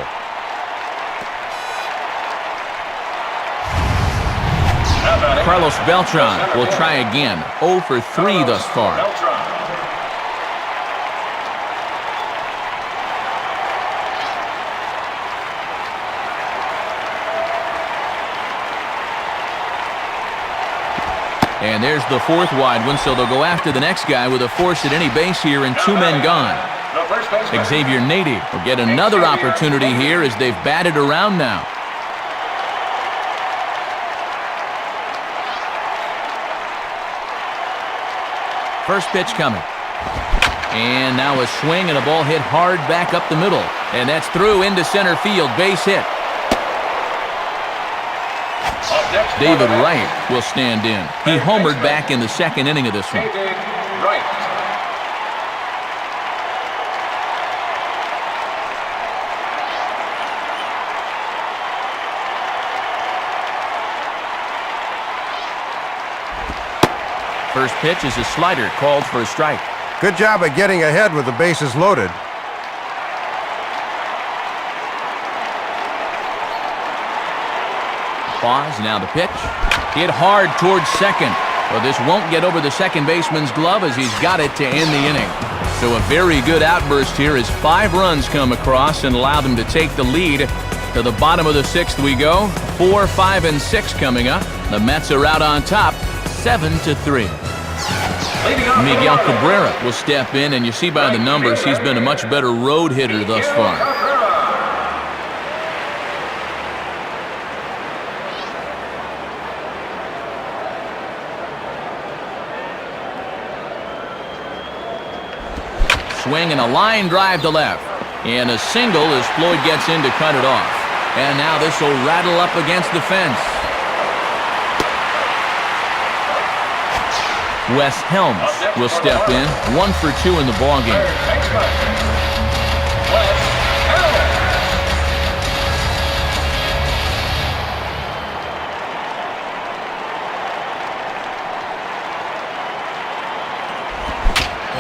Carlos Beltran will try again. 0 for 3 thus far. And there's the 4th wide one, so they'll go after the next guy with a force at any base here and 2 men gone. Xavier Nady will get another opportunity here as they've batted around now. First pitch coming. And now a swing and a ball hit hard back up the middle. And that's through into center field, base hit. David Wright will stand in. He homered back in the 2nd inning of this one. David Wright. First pitch is a slider called for a strike. Good job of getting ahead with the bases loaded. Pause, now the pitch. Hit hard towards second. Well, this won't get over the second baseman's glove as he's got it to end the inning. So a very good outburst here as 5 runs come across and allow them to take the lead. To the bottom of the 6th we go. 4, 5, and 6 coming up. The Mets are out on top, 7-3. Miguel Cabrera will step in, and you see by the numbers he's been a much better road hitter thus far. Swing and a line drive to left. And a single as Floyd gets in to cut it off. And now this will rattle up against the fence. Wes Helms will step in, 1 for 2 in the ballgame.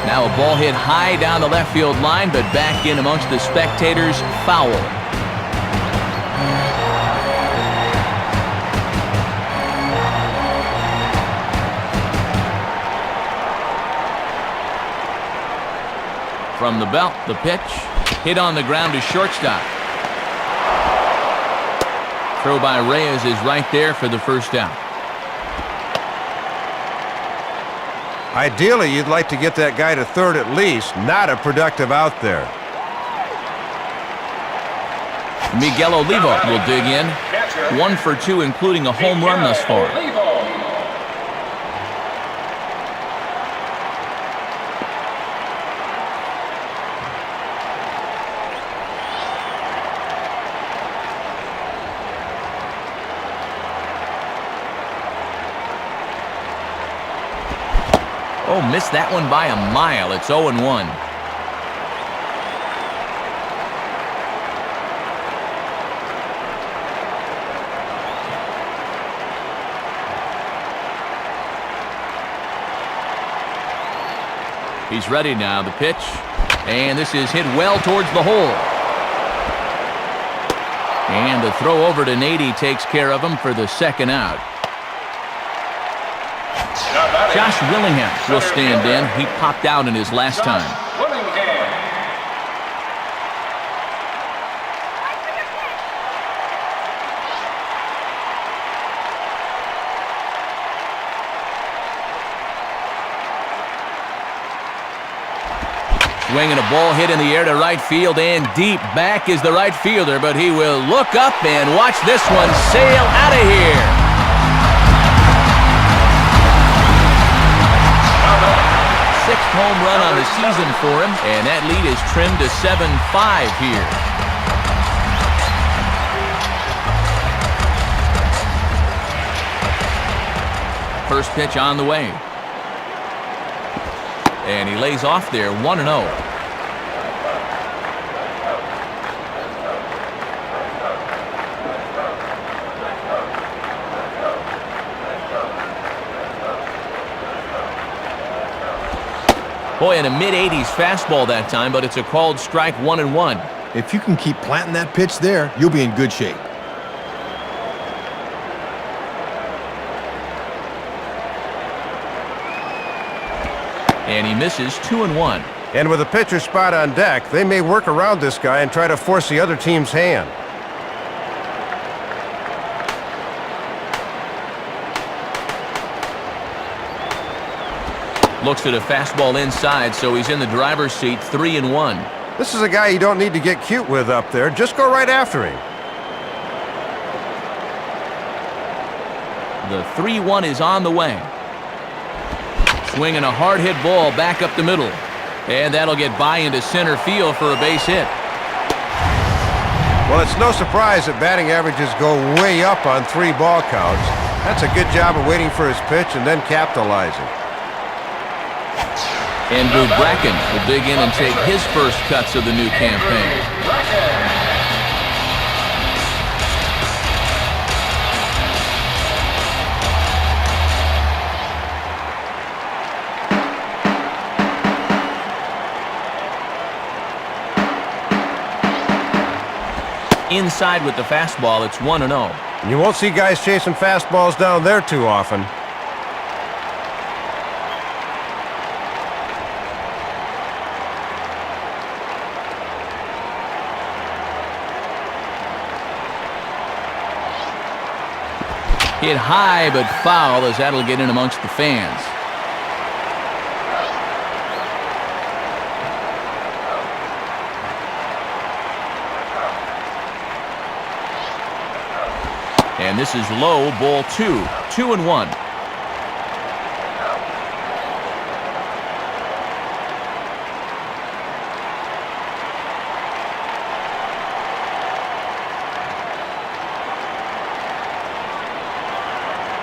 Now a ball hit high down the left field line, but back in amongst the spectators, foul. From the belt, the pitch, hit on the ground to shortstop. Throw by Reyes is right there for the first out. Ideally, you'd like to get that guy to third at least. Not a productive out there. Miguel Olivo will dig in. 1 for 2, including a home run thus far. Oh, missed that one by a mile. It's 0-1. He's ready now, the pitch. And this is hit well towards the hole. And the throw over to Nady takes care of him for the second out. Josh Willingham will stand in. He popped out in his last time. Swinging a ball hit in the air to right field and deep. Back is the right fielder, but he will look up and watch this one sail out of here. Sixth home run on the season for him, and that lead is trimmed to 7-5 here. First pitch on the way. And he lays off there, 1-0. Boy, in a mid-80s fastball that time, but it's a called strike, 1-1. If you can keep planting that pitch there, you'll be in good shape. And he misses, 2-1. And with a pitcher spot on deck, they may work around this guy and try to force the other team's hand. Looks at a fastball inside, so he's in the driver's seat, 3-1. This is a guy you don't need to get cute with up there. Just go right after him. The 3-1 is on the way. Swinging a hard hit ball back up the middle. And that'll get by into center field for a base hit. Well, it's no surprise that batting averages go way up on 3 ball counts. That's a good job of waiting for his pitch and then capitalizing. And Boo Bracken will dig in and take his first cuts of the new campaign. Inside with the fastball, it's 1-0. You won't see guys chasing fastballs down there too often. Hit high but foul, as that'll get in amongst the fans. And this is low, ball 2, 2-1.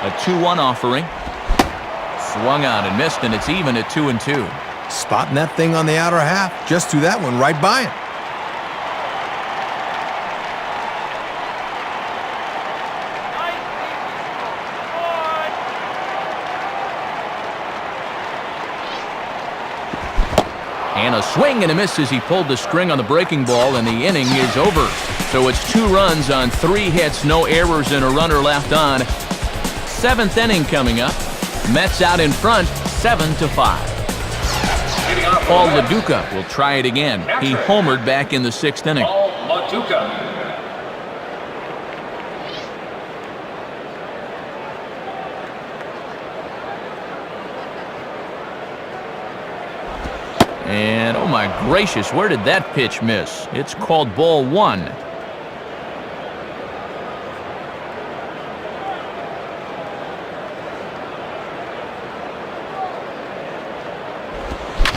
A 2-1 offering. Swung on and missed, and it's even at 2-2. Spotting that thing on the outer half. Just threw that one right by him. And a swing and a miss as he pulled the string on the breaking ball, and the inning is over. So it's 2 runs on 3 hits, no errors, and a runner left on. 7th inning coming up. Mets out in front, 7-5. Paul LaDuca will try it again. He homered back in the 6th inning. Paul LaDuca. And oh my gracious, where did that pitch miss? It's called ball 1.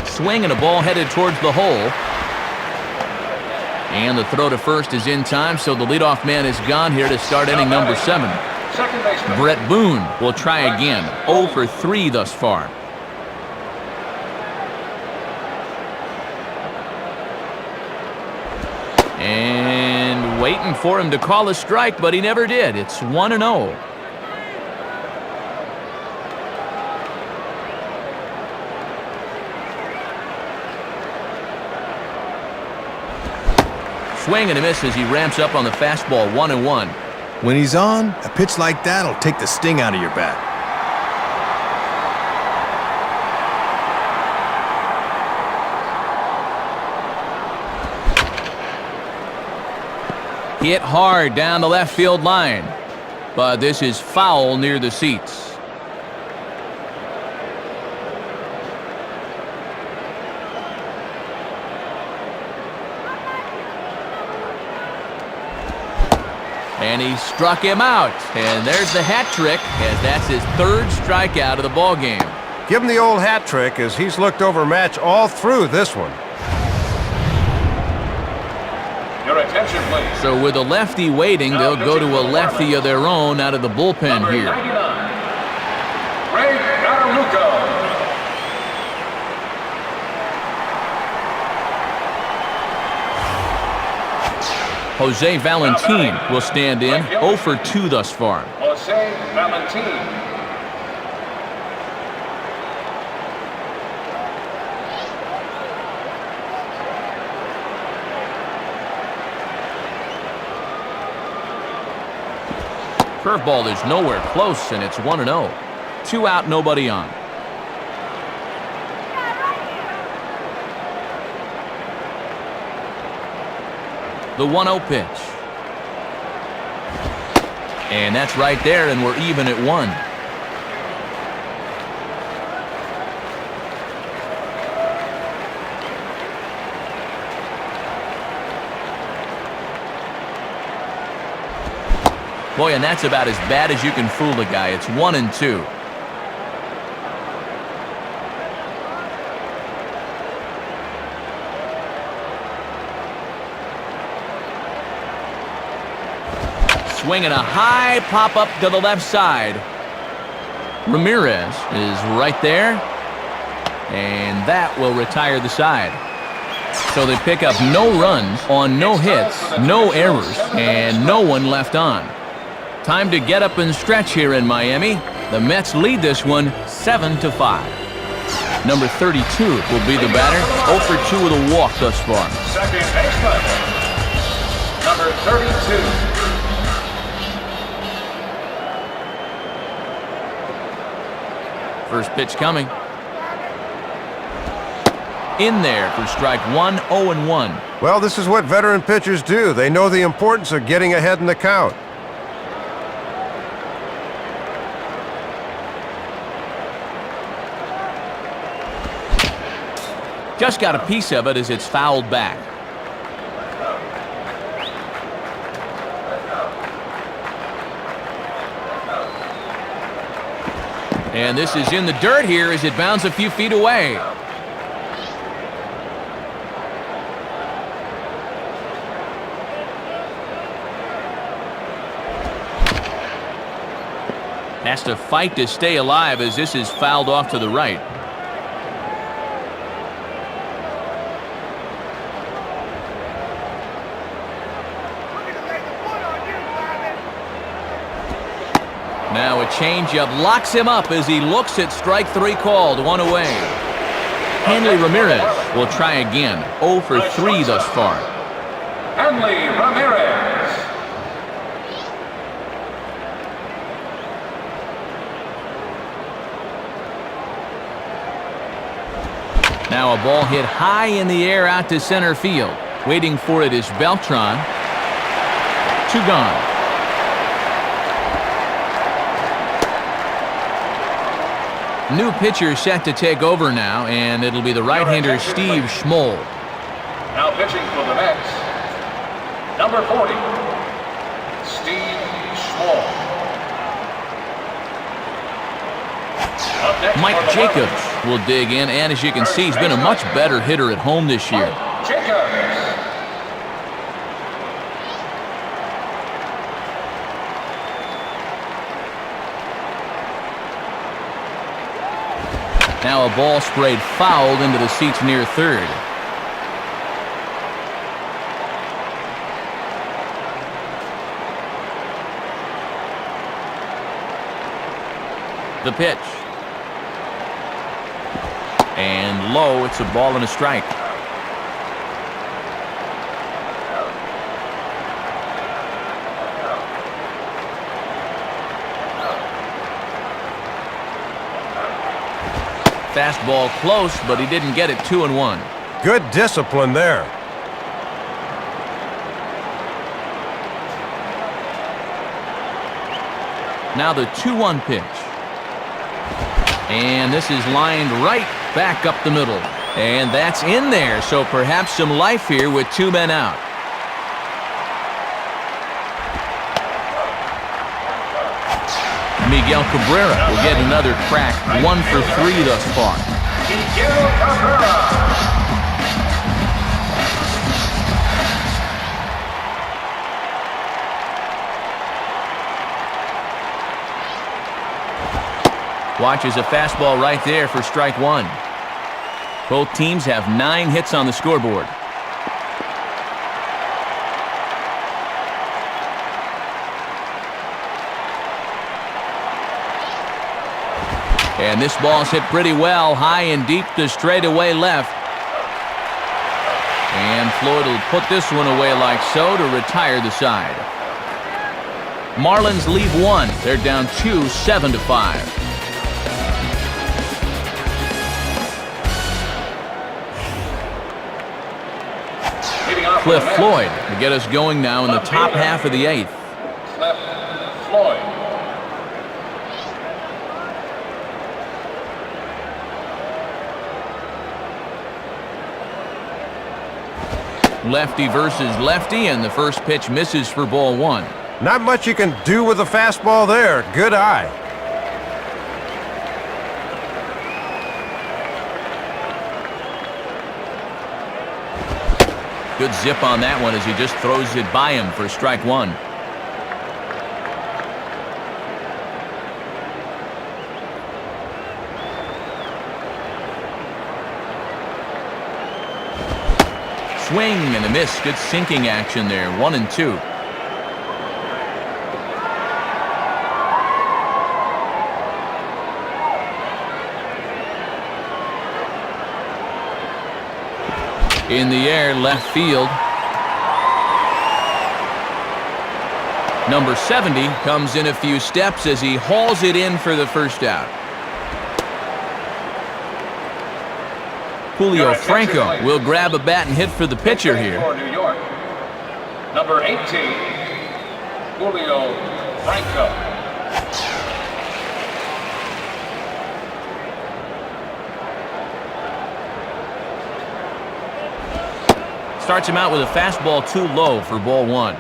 Swing and a ball headed towards the hole. And the throw to first is in time, so the leadoff man is gone here to start inning number 7. Second baseman. Brett Boone will try again. 0 for 3 thus far. And waiting for him to call a strike, but he never did. It's 1-0. Swing and a miss as he ramps up on the fastball, 1-1. When he's on, a pitch like that will take the sting out of your bat. Hit hard down the left field line, but this is foul near the seats. And he struck him out, and there's the hat trick, as that's his third strikeout of the ball game. Give him the old hat trick, as he's looked overmatched all through this one. Your attention, please. So with a lefty waiting, they'll go to a lefty of their own out of the bullpen Number here. 99, Ray Garaluco. Jose Valentin will stand in, 0 for 2 thus far. Jose Valentin. Curveball is nowhere close, and it's 1-0. 2 out, nobody on. The 1-0 pitch. And that's right there, and we're even at 1. Boy, and that's about as bad as you can fool a guy. It's 1-2. Swinging a high pop-up to the left side. Ramirez is right there, and that will retire the side. So they pick up no runs on no hits, no errors, and no one left on. Time to get up and stretch here in Miami. The Mets lead this one 7-5. Number 32 will be the batter, 0 for 2 with a walk thus far. Second baseman, number 32. First pitch coming. In there for strike 1, 0-1. Well, this is what veteran pitchers do. They know the importance of getting ahead in the count. Just got a piece of it as it's fouled back. And this is in the dirt here as it bounds a few feet away. Has to fight to stay alive as this is fouled off to the right. Now a changeup locks him up as he looks at strike 3 called, 1 away. Hanley Ramirez will try again, 0 for 3 thus far. Hanley Ramirez. Now a ball hit high in the air out to center field. Waiting for it is Beltran. 2 gone. New pitcher set to take over now, and it'll be the right-hander Steve Schmoll. Now pitching for the Mets, number 40, Steve Schmoll. Up next Mike for the Jacobs Marlins, will dig in, and as you can see, he's been a much better hitter at home this year. Mike Jacobs. Now a ball sprayed fouled into the seats near third. The pitch. And low, it's a ball and a strike. Fastball close, but he didn't get it. 2-1. Good discipline there. Now the 2-1 pitch. And this is lined right back up the middle. And that's in there, so perhaps some life here with 2 men out. Miguel Cabrera will get another crack. 1 for 3 thus far. Miguel Cabrera. Watches a fastball right there for strike 1. Both teams have 9 hits on the scoreboard. And this ball's hit pretty well, high and deep to straightaway left. And Floyd will put this one away like so to retire the side. Marlins lead 1. They're down 2, 7-5. Cliff Floyd to get us going now in the top half of the 8th. Cliff Floyd. Lefty versus lefty, and the first pitch misses for ball 1. Not much you can do with a fastball there. Good eye. Good zip on that one as he just throws it by him for strike 1. Swing and a miss. Good sinking action there. 1-2. In the air, left field. Number 70 comes in a few steps as he hauls it in for the first out. Julio Franco will grab a bat and hit for the pitcher here. For New York, number 18, Julio Franco. Starts him out with a fastball too low for ball 1.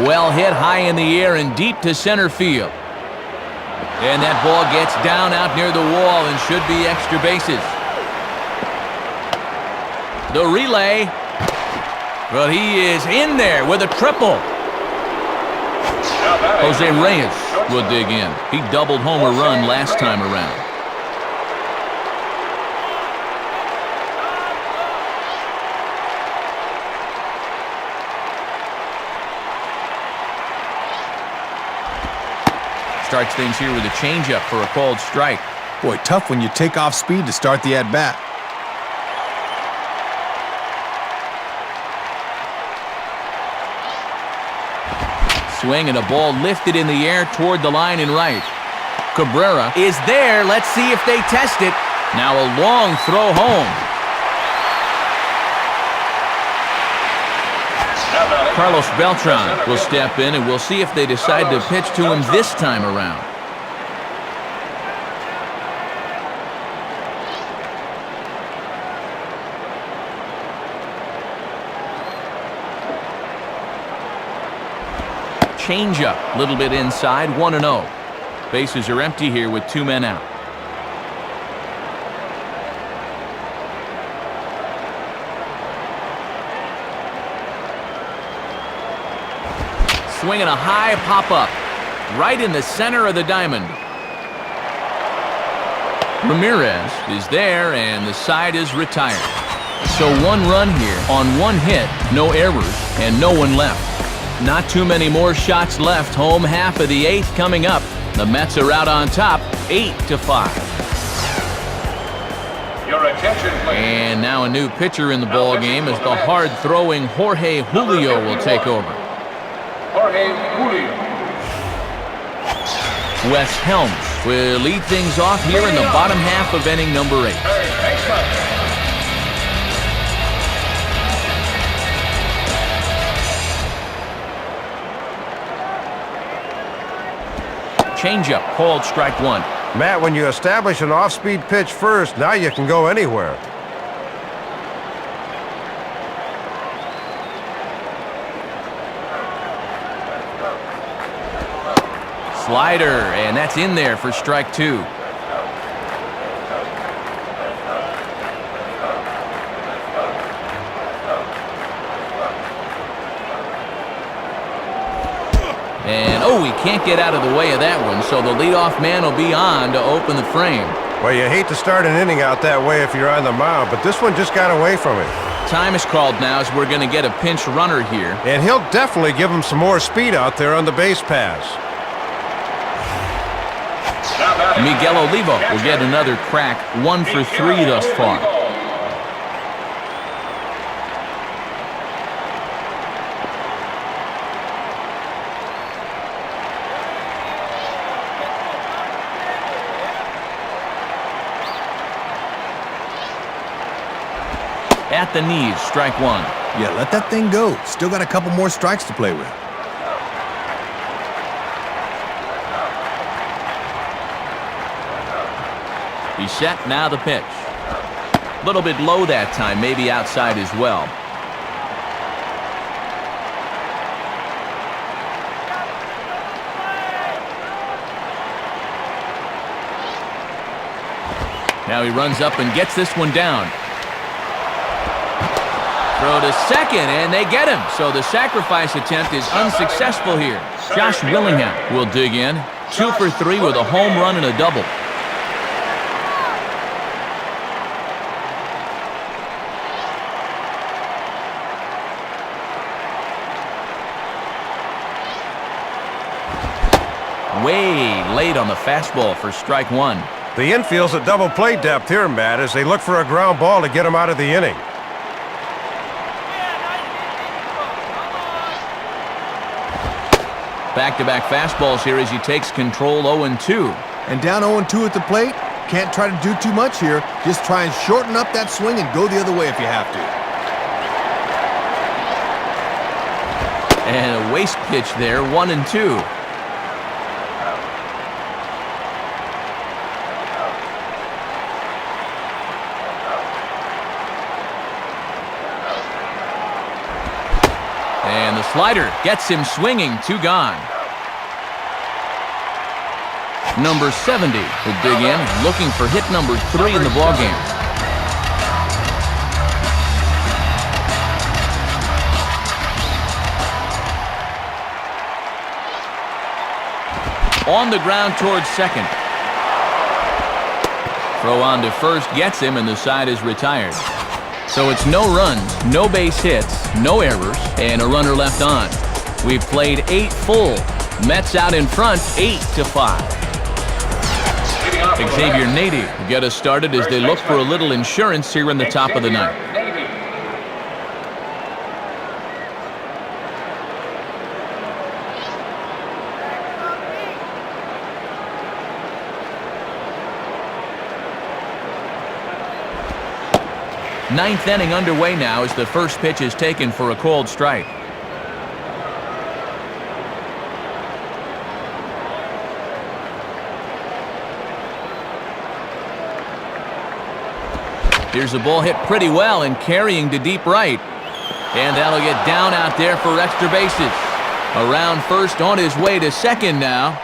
Well hit high in the air and deep to center field. And that ball gets down out near the wall and should be extra bases. The relay. Well, he is in there with a triple. Jose Reyes will dig in. He doubled home a run last time around. Starts things here with a changeup for a called strike. Boy, tough when you take off speed to start the at-bat. Swing and a ball lifted in the air toward the line and right. Cabrera is there. Let's see if they test it. Now a long throw home. Carlos Beltran will step in, and we'll see if they decide to pitch to him this time around. Changeup, a little bit inside, 1-0. Bases are empty here with 2 men out. Swinging a high pop-up right in the center of the diamond. Ramirez is there, and the side is retired. So 1 run here on 1 hit, no errors, and no one left. Not too many more shots left. Home half of the 8th coming up. The Mets are out on top, 8-5. Your Attention, please. And now a new pitcher in the ball game as the hard-throwing Jorge Julio will take over. Jorge Julio. Wes Helms will lead things off here in the bottom half of inning number 8. Third baseman. Changeup called strike 1. Matt, when you establish an off-speed pitch first, now you can go anywhere. Slider, and that's in there for strike 2. And, oh, he can't get out of the way of that one, so the leadoff man will be on to open the frame. Well, you hate to start an inning out that way if you're on the mound, but this one just got away from it. Time is called now as we're going to get a pinch runner here. And he'll definitely give him some more speed out there on the base pass. Miguel Olivo will get another crack, 1 for 3 thus far. At the knees, strike 1. Yeah, let that thing go. Still got a couple more strikes to play with. He's set, now the pitch. A little bit low that time, maybe outside as well. Now he runs up and gets this one down. Throw to second, and they get him. So the sacrifice attempt is unsuccessful here. Josh Willingham will dig in. 2 for 3 with a home run and a double. Way late on the fastball for strike 1. The infield's at double play depth here, Matt, as they look for a ground ball to get him out of the inning. Back-to-back fastballs here as he takes control 0-2. And down 0-2 at the plate, can't try to do too much here. Just try and shorten up that swing and go the other way if you have to. And a waste pitch there, 1-2. And the slider gets him swinging, 2 gone. Number 70 will dig in, looking for hit number 3 in the ballgame. On the ground towards second. Throw on to first gets him, and the side is retired. So it's no runs, no base hits, no errors, and a runner left on. We've played 8 full. Mets out in front, 8-5. Xavier Nady will get us started as they look for a little insurance here in the top of the ninth. Ninth inning underway now as the first pitch is taken for a called strike. Here's a ball hit pretty well and carrying to deep right. And that'll get down out there for extra bases. Around first on his way to second now.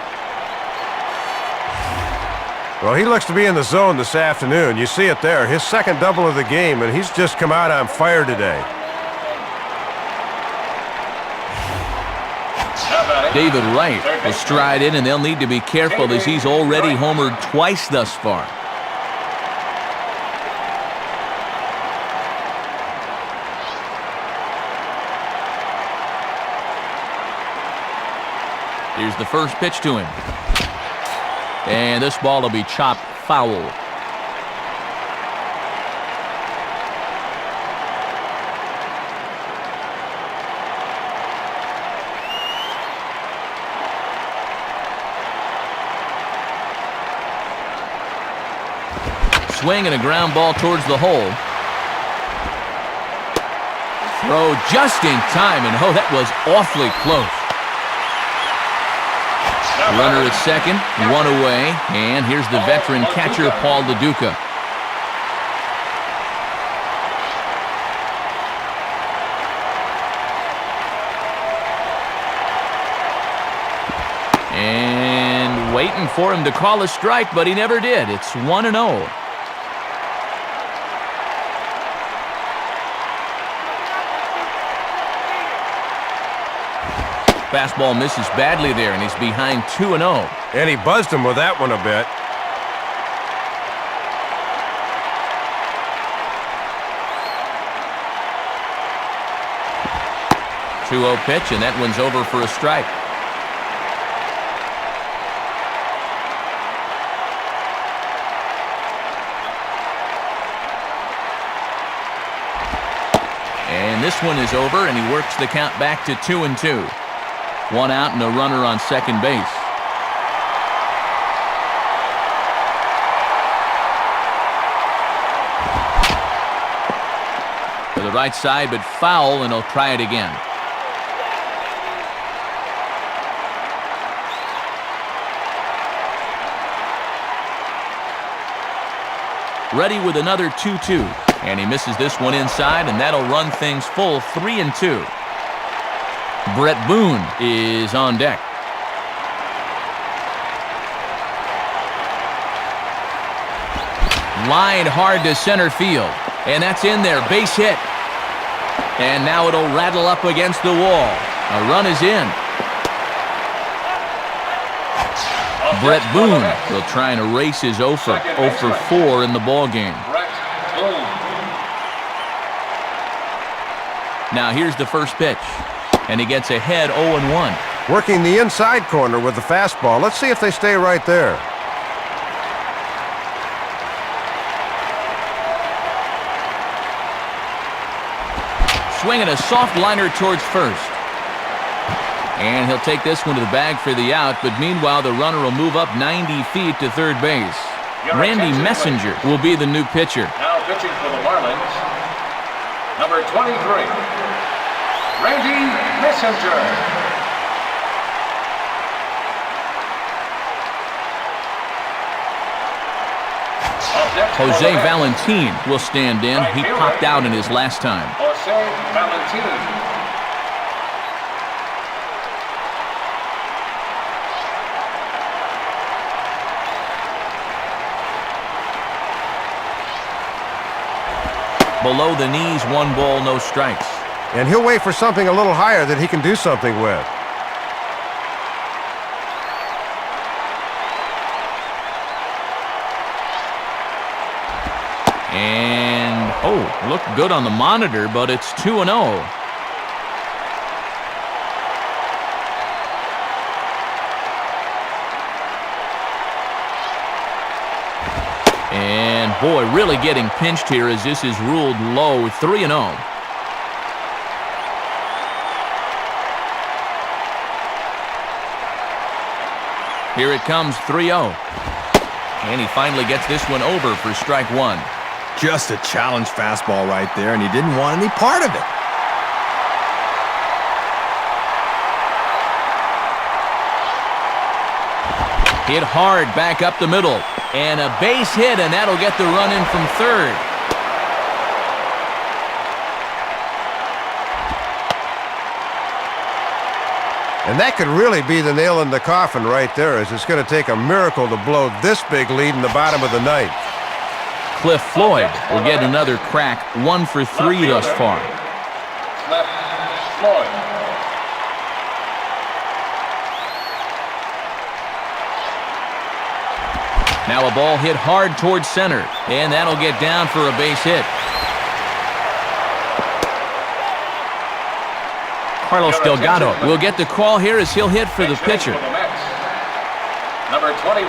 Well, he looks to be in the zone this afternoon. You see it there, his second double of the game, and he's just come out on fire today. David Wright will stride in, and they'll need to be careful as he's already homered twice thus far. Here's the first pitch to him. And this ball will be chopped foul. swing and a ground ball towards the hole. Throw just in time, and oh, that was awfully close. Runner at second, one away, and here's the veteran catcher, Paul LaDuca. And waiting for him to call a strike, but he never did. It's 1-0. Fastball misses badly there, and he's behind 2-0. And he buzzed him with that one a bit. Two-0 pitch, and that one's over for a strike. And this one is over, and he works the count back to 2-2. One out and a runner on second base. To the right side, but foul, and he'll try it again. Ready with another 2-2. And he misses this one inside, and that'll run things full 3-2. Brett Boone is on deck. Line hard to center field, and that's in there, base hit. And now it'll rattle up against the wall. A run is in. Brett Boone will try and erase his 0 for 4 in the ballgame. Now here's the first pitch. And he gets ahead 0-1. Working the inside corner with the fastball. Let's see if they stay right there. Swinging a soft liner towards first. And he'll take this one to the bag for the out, but meanwhile the runner will move up 90 feet to third base. Randy Messenger will be the new pitcher. Now pitching for the Marlins, number 23. Randy Messenger. Jose Valentin will stand in. He popped out in his last time. Jose Valentin. Below the knees, 1 ball, no strikes. And he'll wait for something a little higher that he can do something with. And, oh, looked good on the monitor, but it's 2-0. And, boy, really getting pinched here as this is ruled low, 3-0. Here it comes, 3-0. And he finally gets this one over for strike 1. Just a challenge fastball right there, and he didn't want any part of it. Hit hard back up the middle. And a base hit, and that'll get the run in from third. And that could really be the nail in the coffin right there, as it's going to take a miracle to blow this big lead in the bottom of the ninth. Cliff Floyd will get another crack, 1 for 3 thus far. Cliff Floyd. Now a ball hit hard towards center, and that'll get down for a base hit. Carlos Delgado will get the call here as he'll hit for the pitcher. Number 21,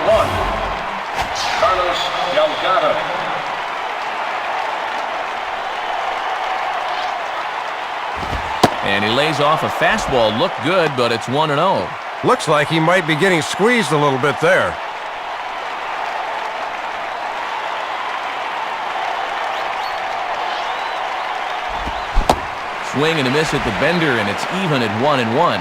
Carlos Delgado. And he lays off a fastball. Looked good, but it's 1-0. Looks like he might be getting squeezed a little bit there. Swing and a miss at the bender, and it's even at 1-1.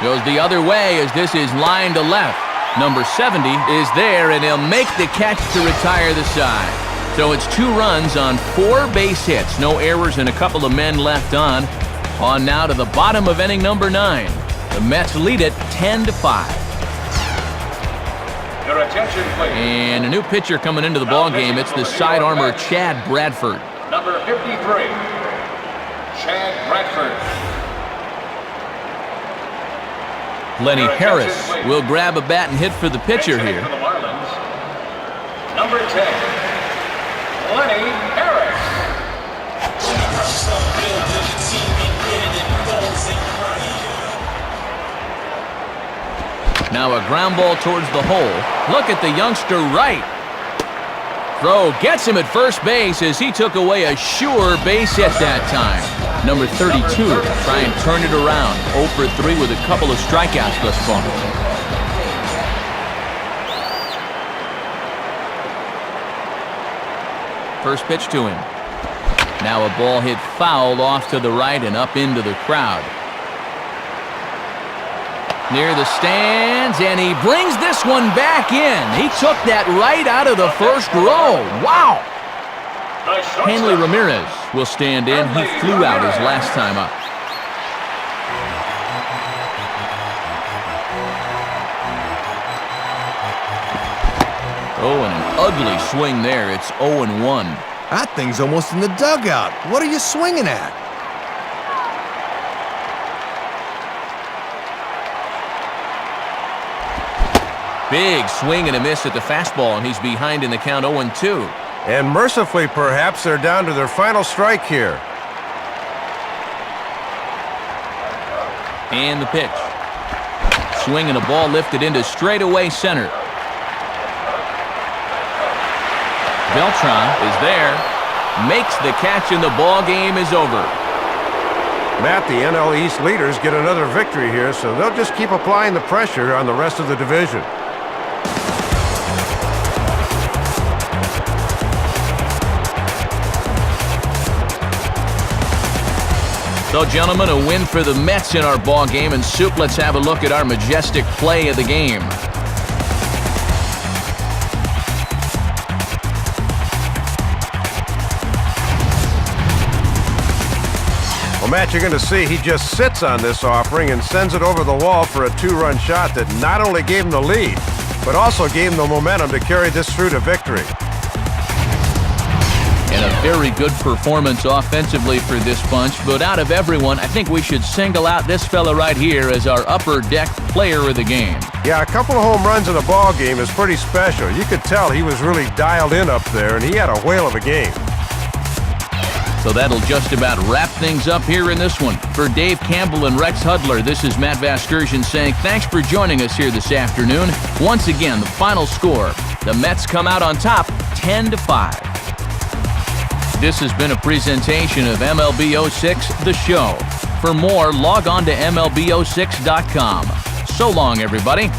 Goes the other way as this is line to left. Number 70 is there, and he'll make the catch to retire the side. So it's 2 runs on 4 base hits. No errors and a couple of men left on. On now to the bottom of inning number 9. The Mets lead it 10-5. Your attention, please. And a new pitcher coming into the ball game. It's the side armor, Chad Bradford. Number 53, Chad Bradford. Lenny Harris will grab a bat and hit for the pitcher here. For the Marlins, number 10, Lenny Harris. Now a ground ball towards the hole. Look at the youngster right. Throw gets him at first base as he took away a sure base hit that time. Number 32, try and turn it around. 0 for 3 with a couple of strikeouts thus far. First pitch to him. Now a ball hit foul off to the right and up into the crowd. Near the stands, and he brings this one back in. He took that right out of the first row. Wow! Hanley Ramirez will stand in. He flew out his last time up. Oh, and an ugly swing there. It's 0-1. That thing's almost in the dugout. What are you swinging at? Big swing and a miss at the fastball, and he's behind in the count 0-2. And mercifully, perhaps, they're down to their final strike here. And the pitch. Swing and a ball lifted into straightaway center. Beltran is there. Makes the catch, and the ball game is over. Matt, the NL East leaders get another victory here, so they'll just keep applying the pressure on the rest of the division. So, gentlemen, a win for the Mets in our ball game. And Soup, let's have a look at our majestic play of the game. Well, Matt, you're going to see he just sits on this offering and sends it over the wall for a 2-run shot that not only gave him the lead, but also gave him the momentum to carry this through to victory. And a very good performance offensively for this bunch. But out of everyone, I think we should single out this fella right here as our upper deck player of the game. Yeah, a couple of home runs in a ball game is pretty special. You could tell he was really dialed in up there, and he had a whale of a game. So that'll just about wrap things up here in this one. For Dave Campbell and Rex Hudler, this is Matt Vasgersian saying thanks for joining us here this afternoon. Once again, the final score. The Mets come out on top 10-5. This has been a presentation of MLB 06, The Show. For more, log on to MLB06.com. So long, everybody.